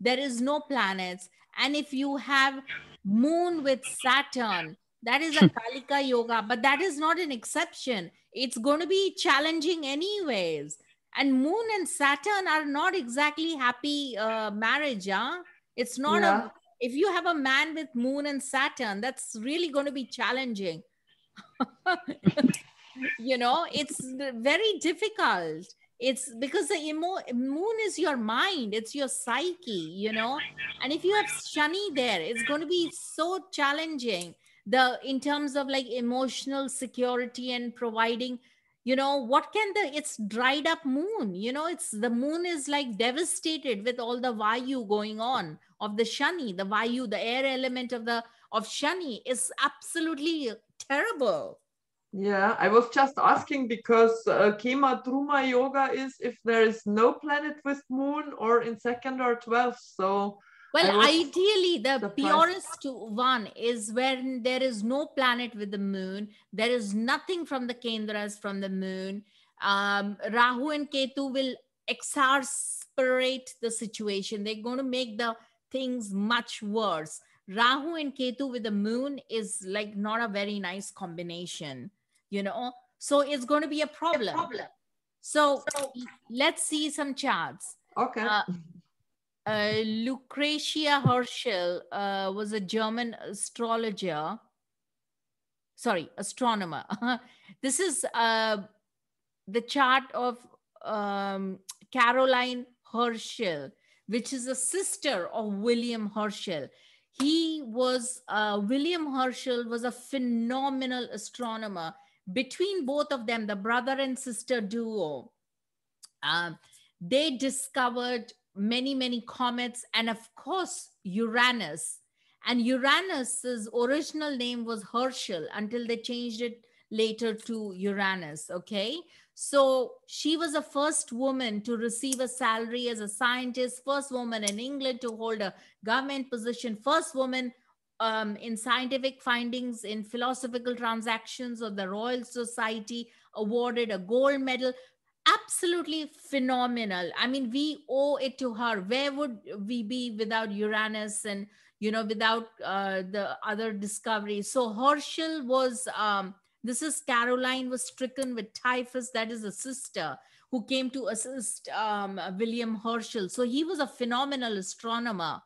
there is no planets. And if you have moon with Saturn, that is a Kalika yoga, but that is not an exception. It's going to be challenging anyways. And moon and Saturn are not exactly happy marriage, huh? It's not Yeah. a, if you have a man with moon and Saturn, that's really going to be challenging. You know, it's very difficult. It's because the moon is your mind, it's your psyche, you know. And if you have Shani there, it's going to be so challenging, the in terms of like emotional security and providing, you know, what can the, it's dried up moon, you know, it's, the moon is like devastated with all the vayu going on of the Shani. The vayu, the air element of the of Shani is absolutely terrible. Yeah, I was just asking because Kemadruma Yoga is if there is no planet with moon or in second or 12th. So Well, I was ideally, the surprised. purest one is when there is no planet with the moon. There is nothing from the Kendras from the moon. Rahu and Ketu will exacerbate the situation. They're going to make the things much worse. Rahu and Ketu with the moon is like not a very nice combination, you know? So it's going to be a problem. So let's see some charts. Okay. Lucretia Herschel was a German astrologer, sorry, astronomer. This is the chart of Caroline Herschel, which is a sister of William Herschel. He was, William Herschel was a phenomenal astronomer. Between both of them, the brother and sister duo, they discovered many, many comets, and of course, Uranus. And Uranus's original name was Herschel until they changed it later to Uranus. Okay. So she was the first woman to receive a salary as a scientist, first woman in England to hold a government position, first woman in scientific findings in philosophical transactions of the Royal Society, awarded a gold medal. Absolutely phenomenal. I mean, we owe it to her. Where would we be without Uranus and, you know, without the other discoveries? So Herschel was, this is Caroline, was stricken with typhus. That is a sister who came to assist William Herschel. So he was a phenomenal astronomer.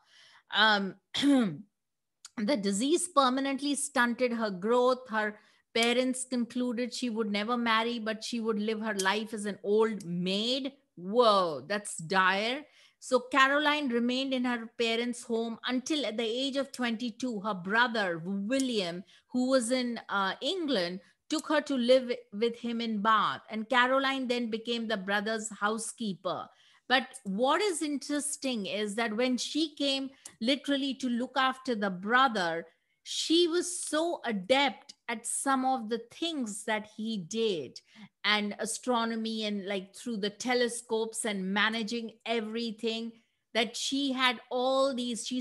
Um, the disease permanently stunted her growth. Her parents concluded she would never marry, but she would live her life as an old maid. Whoa, that's dire. So Caroline remained in her parents' home until at the age of 22, her brother, William, who was in England, took her to live with him in Bath. And Caroline then became the brother's housekeeper. But what is interesting is that when she came literally to look after the brother, she was so adept at some of the things that he did, and astronomy, and like through the telescopes and managing everything, that she had all these. She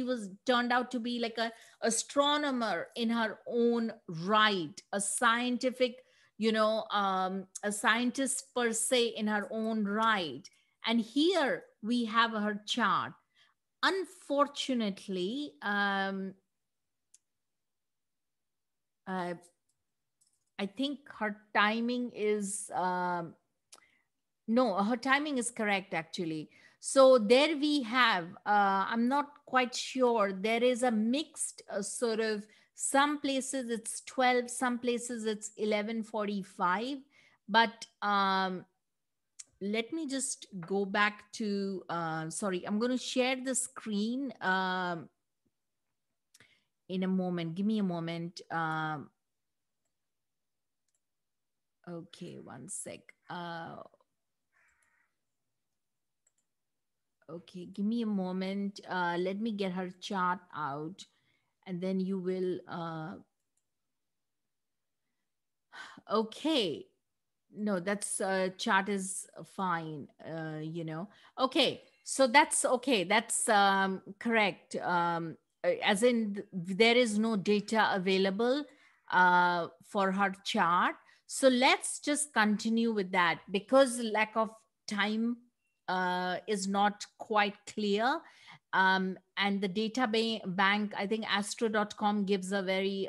was turned out to be like a astronomer in her own right, a scientific, a scientist per se in her own right. And here we have her chart. Unfortunately, uh, I think her timing is no, her timing is correct actually. So there we have, I'm not quite sure, there is a mixed sort of, some places it's 12, some places it's 11:45. But let me just go back to, sorry, I'm going to share the screen in a moment. Give me a moment. Okay, one sec. Okay, give me a moment. Let me get her chart out, and then you will. Okay, no, that's chart is fine. Okay, so that's okay. That's correct. As in, there is no data available for her chart. So let's just continue with that, because lack of time is not quite clear. And the data bank, I think astro.com gives a very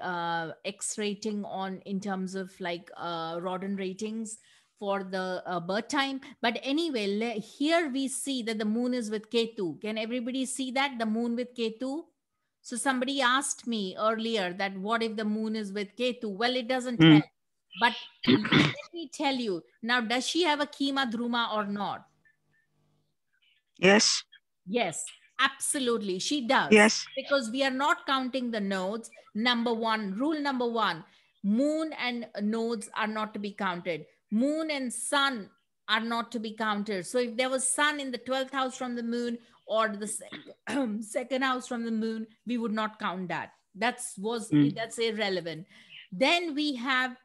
X rating on, in terms of like Rodden ratings for the birth time. But anyway, here we see that the moon is with Ketu. Can everybody see that? The moon with Ketu? So somebody asked me earlier that what if the moon is with Ketu? Well, it doesn't help. But let me tell you, now, does she have a Kemadruma or not? Yes. Yes, absolutely. She does. Yes. Because we are not counting the nodes. Rule number one, moon and nodes are not to be counted. Moon and sun are not to be counted. So if there was sun in the 12th house from the moon, or the second house from the moon, we would not count that. That's irrelevant. Then we have,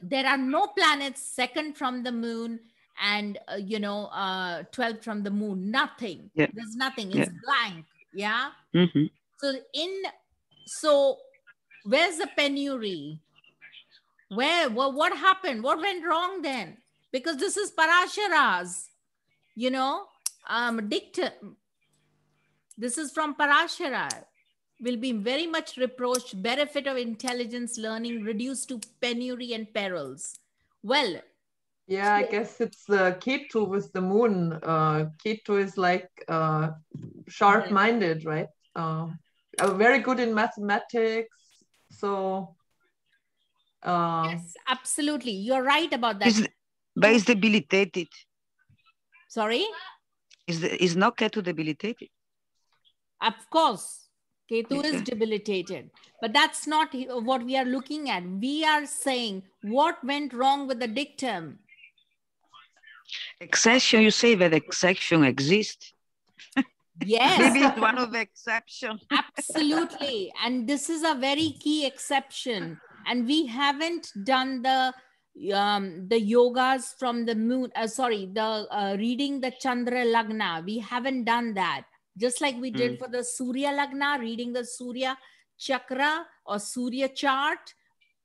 there are no planets second from the moon and 12 from the moon. Nothing. Yeah. There's nothing. It's blank. Yeah. Mm-hmm. So where's the penury? What happened? What went wrong then? Because this is Parashara's dictum. This is from Parashara. Will be very much reproached, benefit of intelligence learning reduced to penury and perils. Well, yeah, I guess it's Ketu with the moon. Ketu is like sharp-minded, right? Very good in mathematics. So yes, absolutely, you're right about that. But is debilitated. Sorry? Is not Ketu debilitated? Of course. Ketu is debilitated, but that's not what we are looking at. We are saying what went wrong with the dictum. Exception, you say that exception exists. Yes. Maybe it's one of the exceptions. Absolutely. And this is a very key exception. And we haven't done the yogas from the moon. Reading the Chandra Lagna. We haven't done that. Just like we did for the Surya Lagna, reading the Surya Chakra or Surya chart,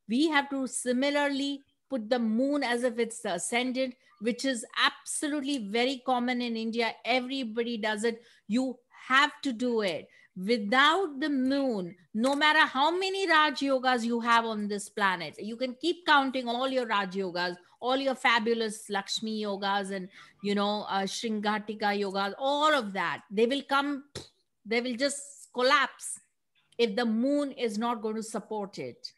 we have to similarly put the moon as if it's the ascendant, which is absolutely very common in India. Everybody does it. You have to do it. Without the moon, no matter how many Raj Yogas you have on this planet, you can keep counting all your Raj Yogas, all your fabulous Lakshmi Yogas and, Shringatika Yogas, all of that, they will come, they will just collapse if the moon is not going to support it.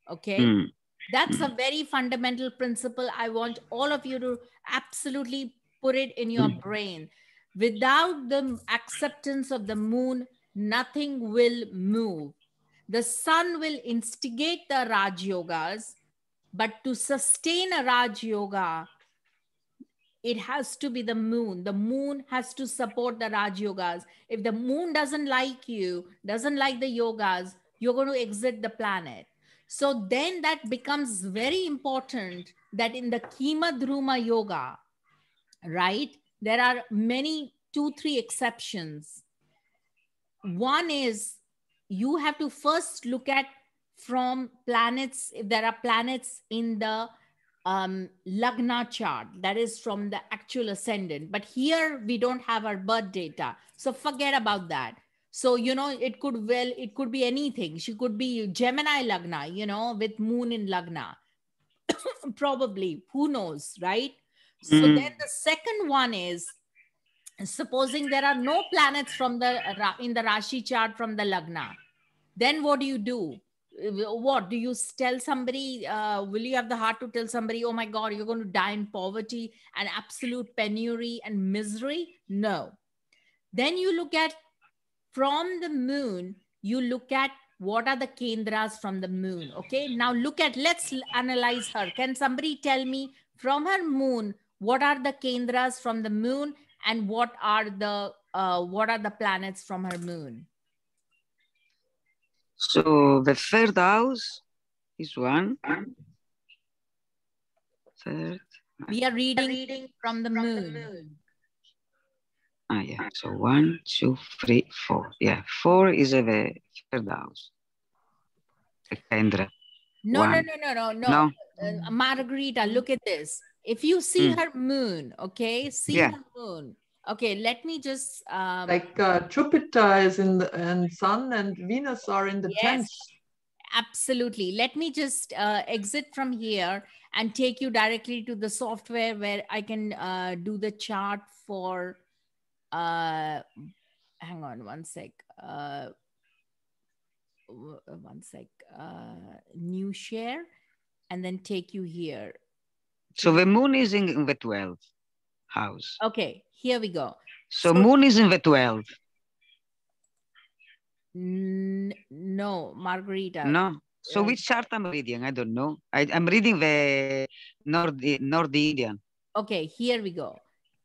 Okay. That's a very fundamental principle. I want all of you to absolutely put it in your brain. Without the acceptance of the moon, nothing will move. The sun will instigate the Raj Yogas, but to sustain a Raj Yoga, it has to be the moon. The moon has to support the Raj Yogas. If the moon doesn't like you, doesn't like the yogas, you're going to exit the planet. So then that becomes very important that in the Kemadruma Yoga, right, there are many, 2, 3 exceptions. One is you have to first look at from planets, if there are planets in the Lagna chart, that is from the actual ascendant. But here we don't have our birth data. So forget about that. So, it could be anything. She could be Gemini Lagna, with moon in Lagna. Probably, who knows, right? So then the second one is, supposing there are no planets from in the Rashi chart from the Lagna, then what do? What do you tell somebody? Will you have the heart to tell somebody, oh my God, you're going to die in poverty and absolute penury and misery? No. Then you look at from the moon, you look at what are the kendras from the moon. Okay. Now let's analyze her. Can somebody tell me from her moon, what are the kendras from the moon and what are the planets from her moon? So the third house is one. Third. We are reading from the moon. Yeah. So 1, 2, 3, 4. Yeah, 4 is the third house. The Kendra. No. Margarita, look at this. If you see her moon, okay, her moon. Okay, let me just like Jupiter is and Sun and Venus are in the 10th. Absolutely. Let me just exit from here and take you directly to the software where I can do the chart for hang on one sec. New share and then take you here. So the moon is in the 12th house. Okay, here we go. So moon is in the 12th. No, Margarita. No. So which chart I'm reading? I don't know. I'm reading the North Indian. Okay, here we go.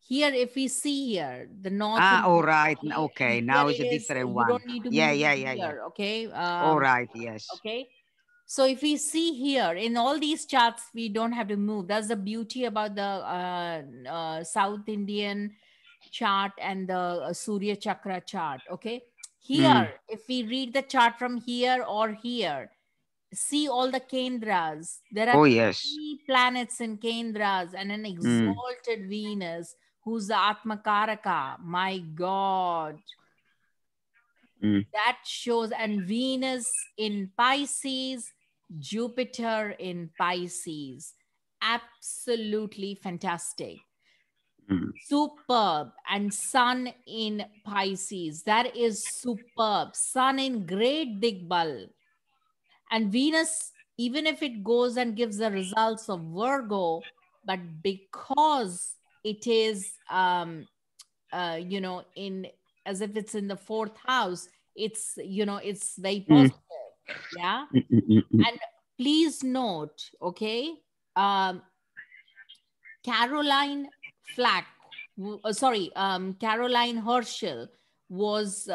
Here, if we see here, the North. All right. Okay, now it's a different one. You don't need to move here, okay? All right, yes. Okay. So if we see here, in all these charts, we don't have to move. That's the beauty about the South Indian chart and the Surya Chakra chart, okay? Here, if we read the chart from here or here, see all the Kendras. There are 3 planets in Kendras and an exalted Venus who's the Atmakaraka. My God. That shows, and Venus in Pisces, Jupiter in Pisces. Absolutely fantastic. Superb. And Sun in Pisces. That is superb. Sun in Great Digbal. And Venus, even if it goes and gives the results of Virgo, but because it is, in as if it's in the 4th house, it's, it's very positive. Yeah. And please note, okay, Caroline Flack, Caroline Herschel was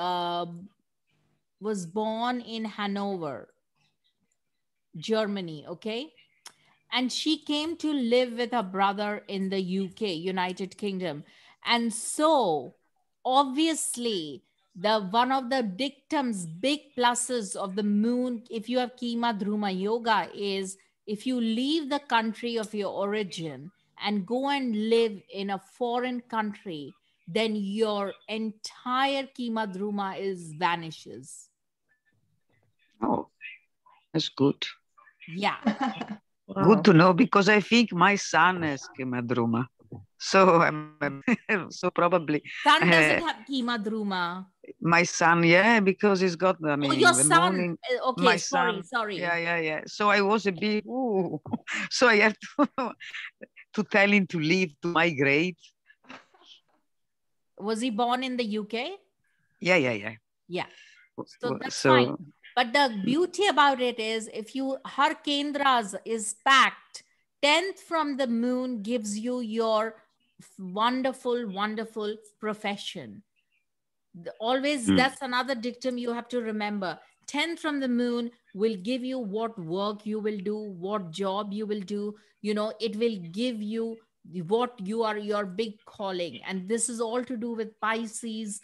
born in Hanover, Germany, okay? And she came to live with her brother in the UK, United Kingdom. And so, obviously, one of the dictums, big pluses of the moon, if you have Kemadruma Yoga, is if you leave the country of your origin and go and live in a foreign country, then your entire Kemadruma is vanishes. Oh, that's good. Yeah. Good to know, because I think my son has Kemadruma. So so probably Sun uh, doesn't have Kemadruma. my son, yeah, because he's got, I Oh, your mean, the son. morning, Okay, my sorry, son. sorry. Yeah. So I was a bit, ooh. So I have to tell him to leave, to migrate. Was he born in the UK? Yeah. Yeah. So that's fine. So, But the beauty about it is, if you, her Kendras is packed, 10th from the moon gives you your wonderful, wonderful profession. Always, that's another dictum you have to remember. 10th from the moon will give you what work you will do, what job you will do. It will give you what you are, your big calling. And this is all to do with Pisces.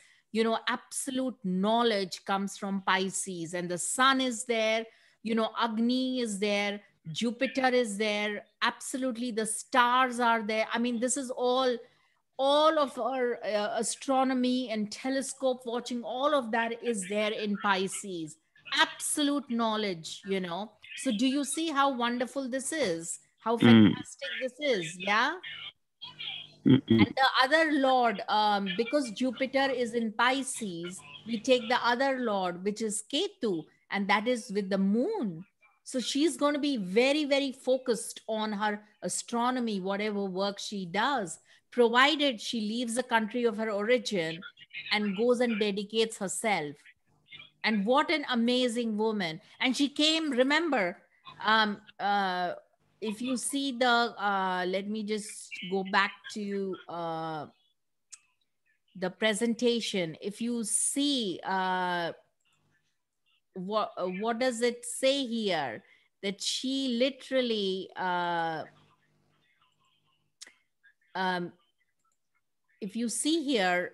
Absolute knowledge comes from Pisces, and the sun is there, Agni is there, Jupiter is there, absolutely the stars are there. I mean, this is all of our astronomy and telescope watching, all of that is there in Pisces. Absolute knowledge. So do you see how wonderful this is, how fantastic this is? Yeah. And the other lord, because Jupiter is in Pisces, we take the other lord, which is Ketu, and that is with the moon. So she's going to be very, very focused on her astronomy, whatever work she does, provided she leaves the country of her origin and goes and dedicates herself. And what an amazing woman. And she came, remember, um, uh, if you see the, let me just go back to the presentation. If you see, what does it say here? That she literally, um, if you see here,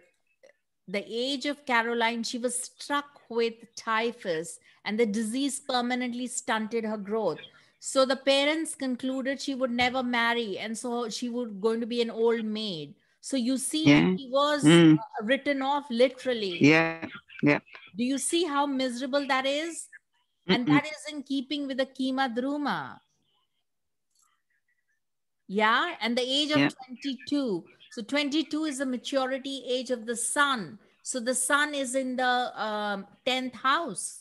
the age of Caroline, she was struck with typhus, and the disease permanently stunted her growth. So the parents concluded she would never marry, and so she would going to be an old maid. So you see, yeah. she was written off literally. Yeah. Do you see how miserable that is? And that is in keeping with the Kemadruma. Yeah, and the age of Yeah. 22. So 22 is the maturity age of the sun. So the sun is in the 10th house.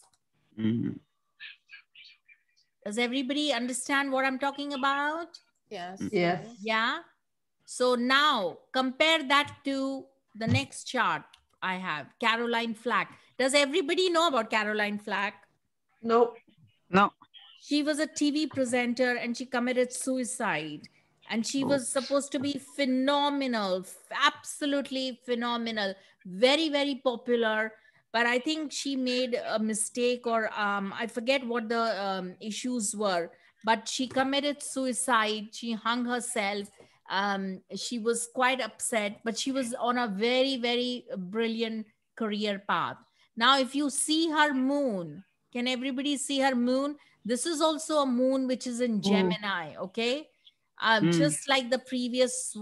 Does everybody understand what I'm talking about? Yes. Yes. Yeah. So now compare that to the next chart I have, Caroline Flack. Does everybody know about Caroline Flack? No. No. She was a TV presenter and she committed suicide. And she was supposed to be phenomenal, absolutely phenomenal, very, very popular. But I think she made a mistake, or I forget what the issues were. But she committed suicide. She hung herself. She was quite upset, but she was on a very, very brilliant career path. Now, if you see her moon, can everybody see her moon? This is also a moon which is in Gemini, okay? Just like the previous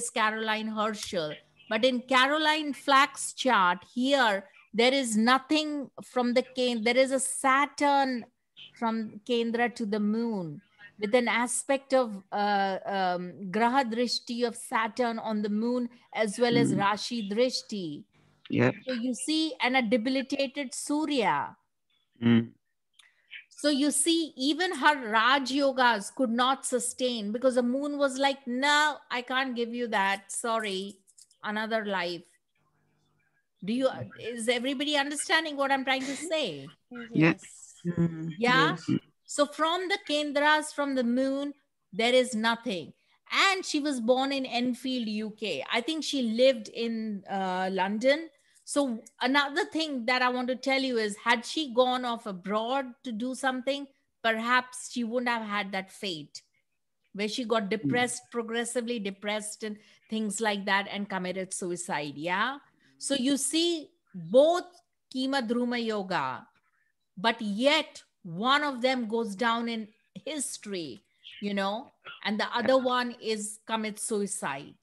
Caroline Herschel. But in Caroline Flack's chart here, there is nothing from the there is a Saturn from Kendra to the moon with an aspect of Graha Drishti of Saturn on the moon, as well as Rashi Drishti. Yeah. So you see, and a debilitated Surya. So you see, even her Raj Yogas could not sustain, because the moon was like, no, I can't give you that. Sorry, another life. Is everybody understanding what I'm trying to say? Yes. Yeah. Yes. So from the Kendras, from the moon, there is nothing. And she was born in Enfield, UK. I think she lived in London. So another thing that I want to tell you is, had she gone off abroad to do something, perhaps she wouldn't have had that fate, where she got depressed, progressively depressed, and things like that, and committed suicide. Yeah. So you see, both Kemadruma Yoga, but yet one of them goes down in history, and the other one is commits suicide.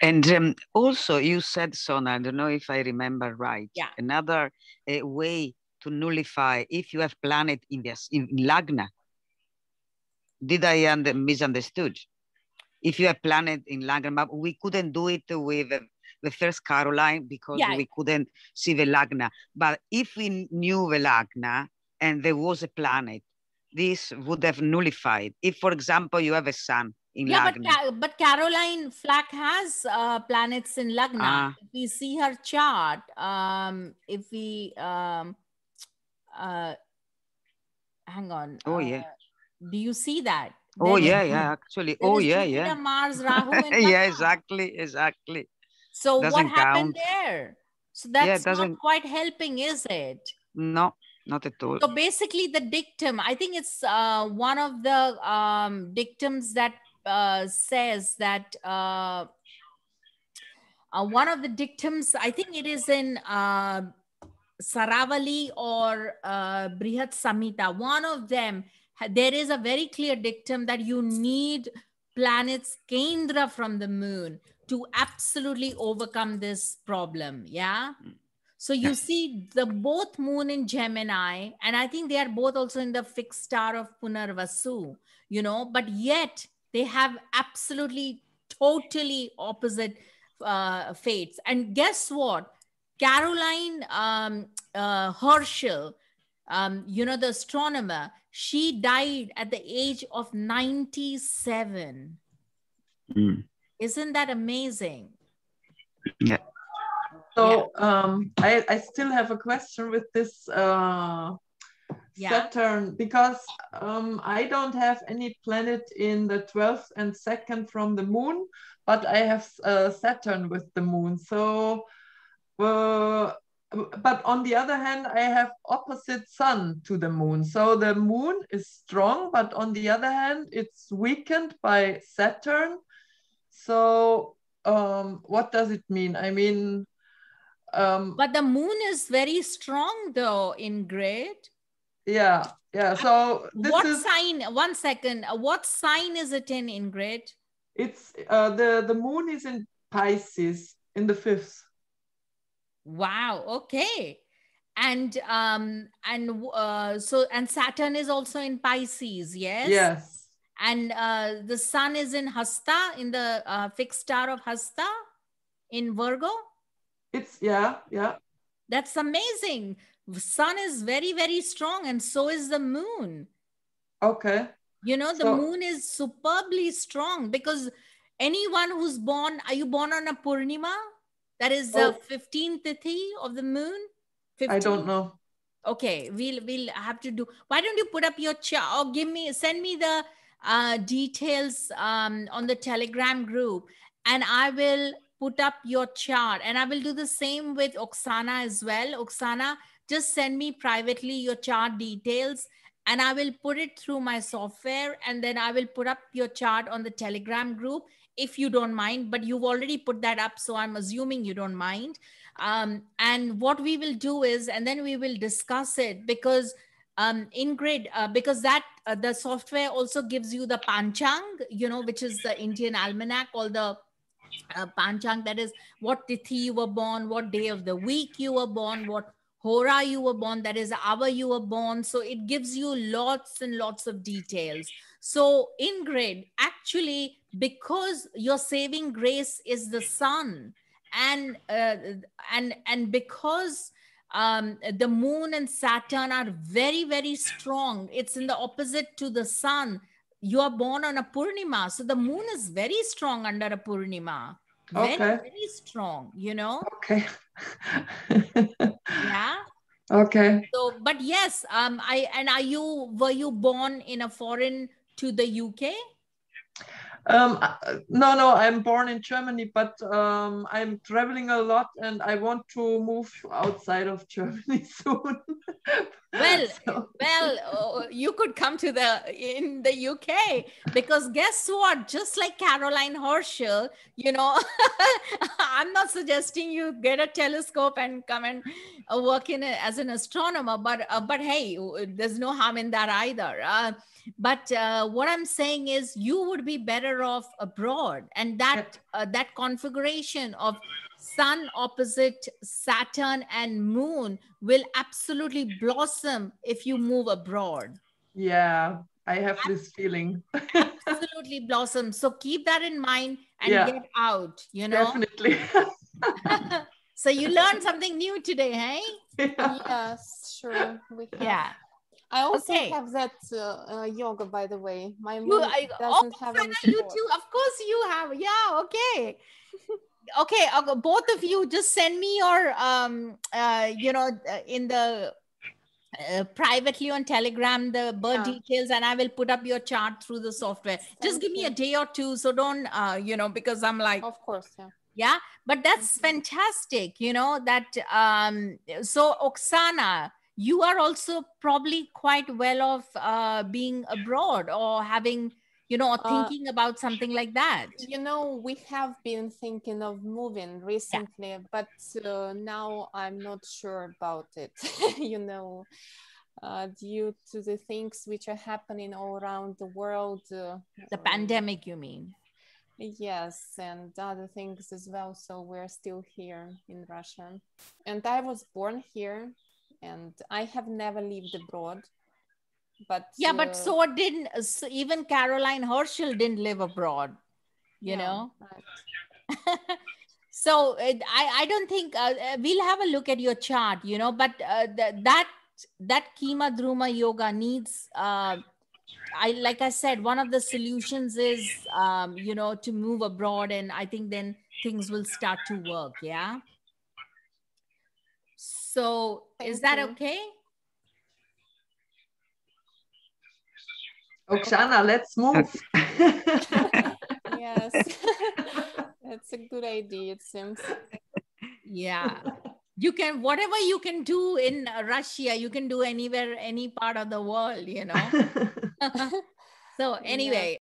And also you said, Sona, I don't know if I remember right, Yeah. another way to nullify if you have planet in Lagna. Did I misunderstood? If you have planet in Lagna, but we couldn't do it with the first Caroline because Yeah. we couldn't see the Lagna. But if we knew the Lagna and there was a planet, this would have nullified. If, for example, you have a sun in Yeah, Lagna. but Caroline Flack has planets in Lagna. If we see her chart, if we hang on. Oh yeah. Do you see that? Oh There yeah, is- yeah. Actually, there oh is yeah, Jupiter, yeah. Mars, Rahu, and Yeah, Lagna. exactly. So what Doesn't happened count. there? So Yeah, it that's not doesn't. quite helping, is it? No, not at all. So basically, the dictum, I think it's one of the dictums that says that one of the dictums, I think it is in Saravali or Brihat Samhita, one of them, there is a very clear dictum that you need planets Kendra from the moon to absolutely overcome this problem. Yeah. So you see the both moon in Gemini, and I think they are both also in the fixed star of Punarvasu, but yet they have absolutely totally opposite fates. And guess what? Caroline Herschel, the astronomer, she died at the age of 97. Isn't that amazing? Yeah. So I still have a question with this Saturn, because I don't have any planet in the 12th and 2nd from the moon, but I have Saturn with the moon. So, but on the other hand, I have opposite sun to the moon. So the moon is strong, but on the other hand, it's weakened by Saturn. So what does it mean? I mean, but the moon is very strong though, Ingrid. Yeah. So what sign? 1 second. What sign is it in, Ingrid? It's the moon is in Pisces in the 5th. Wow. Okay. And Saturn is also in Pisces. Yes. Yes. And the sun is in Hasta, in the fixed star of Hasta in Virgo. It's yeah. That's amazing. Sun is very, very strong, and so is the moon. Okay. The moon is superbly strong, because anyone who's born, are you born on a Purnima? That is the 15th Tithi of the moon? 15th? I don't know. Okay, we'll have to do. Why don't you put up your chart, or send me the details on the Telegram group, and I will put up your chart, and I will do the same with Oksana as well. Oksana, just send me privately your chart details, and I will put it through my software, and then I will put up your chart on the Telegram group, if you don't mind. But you've already put that up, so I'm assuming you don't mind. And what we will do is, and then we will discuss it, because Ingrid, because that the software also gives you the Panchang, which is the Indian almanac, all the Panchang, that is what tithi you were born, what day of the week you were born, what hora you were born, that is hour you were born. So it gives you lots and lots of details. So Ingrid, actually, because your saving grace is the sun, and because the moon and Saturn are very, very strong, it's in the opposite to the sun. You are born on a Purnima, so the moon is very strong under a Purnima. Very, very strong, Okay. Yeah. Okay. So, but yes, were you born in a foreign to the UK? No, I'm born in Germany, but I'm traveling a lot, and I want to move outside of Germany soon. Well, So, you could come to in the UK, because guess what? Just like Caroline Herschel, I'm not suggesting you get a telescope and come and work as an astronomer, but hey, there's no harm in that either. But what I'm saying is, you would be better off abroad, and that configuration of Sun opposite Saturn and Moon will absolutely blossom if you move abroad. yeah, I have this feeling. Absolutely blossom. So keep that in mind and get out, Definitely. So you learned something new today, hey? Yes, sure. We have. Yeah. I also Okay. have that yoga, by the way. My You, moon doesn't have any you support. too. Of course you have. Yeah. Okay. Okay. Both of you, just send me your, in the privately on Telegram, the birth details, and I will put up your chart through the software. Just give me a day or two. So don't, because I'm like, of course, yeah, but that's fantastic, that, so Oksana, you are also probably quite well off being abroad, or having, or thinking about something like that. We have been thinking of moving recently, but now I'm not sure about it, due to the things which are happening all around the world. The pandemic, you mean? Yes, and other things as well. So we're still here in Russia. And I was born here, and I have never lived abroad. But but so didn't even Caroline Herschel didn't live abroad, know. Right. So I don't think we'll have a look at your chart, but that Kemadruma Yoga needs. Like I said, one of the solutions is to move abroad, and I think then things will start to work. Yeah. So is that okay? Oksana, let's move. Yes, that's a good idea, it seems. Yeah. You can, whatever you can do in Russia, you can do anywhere, any part of the world, So anyway,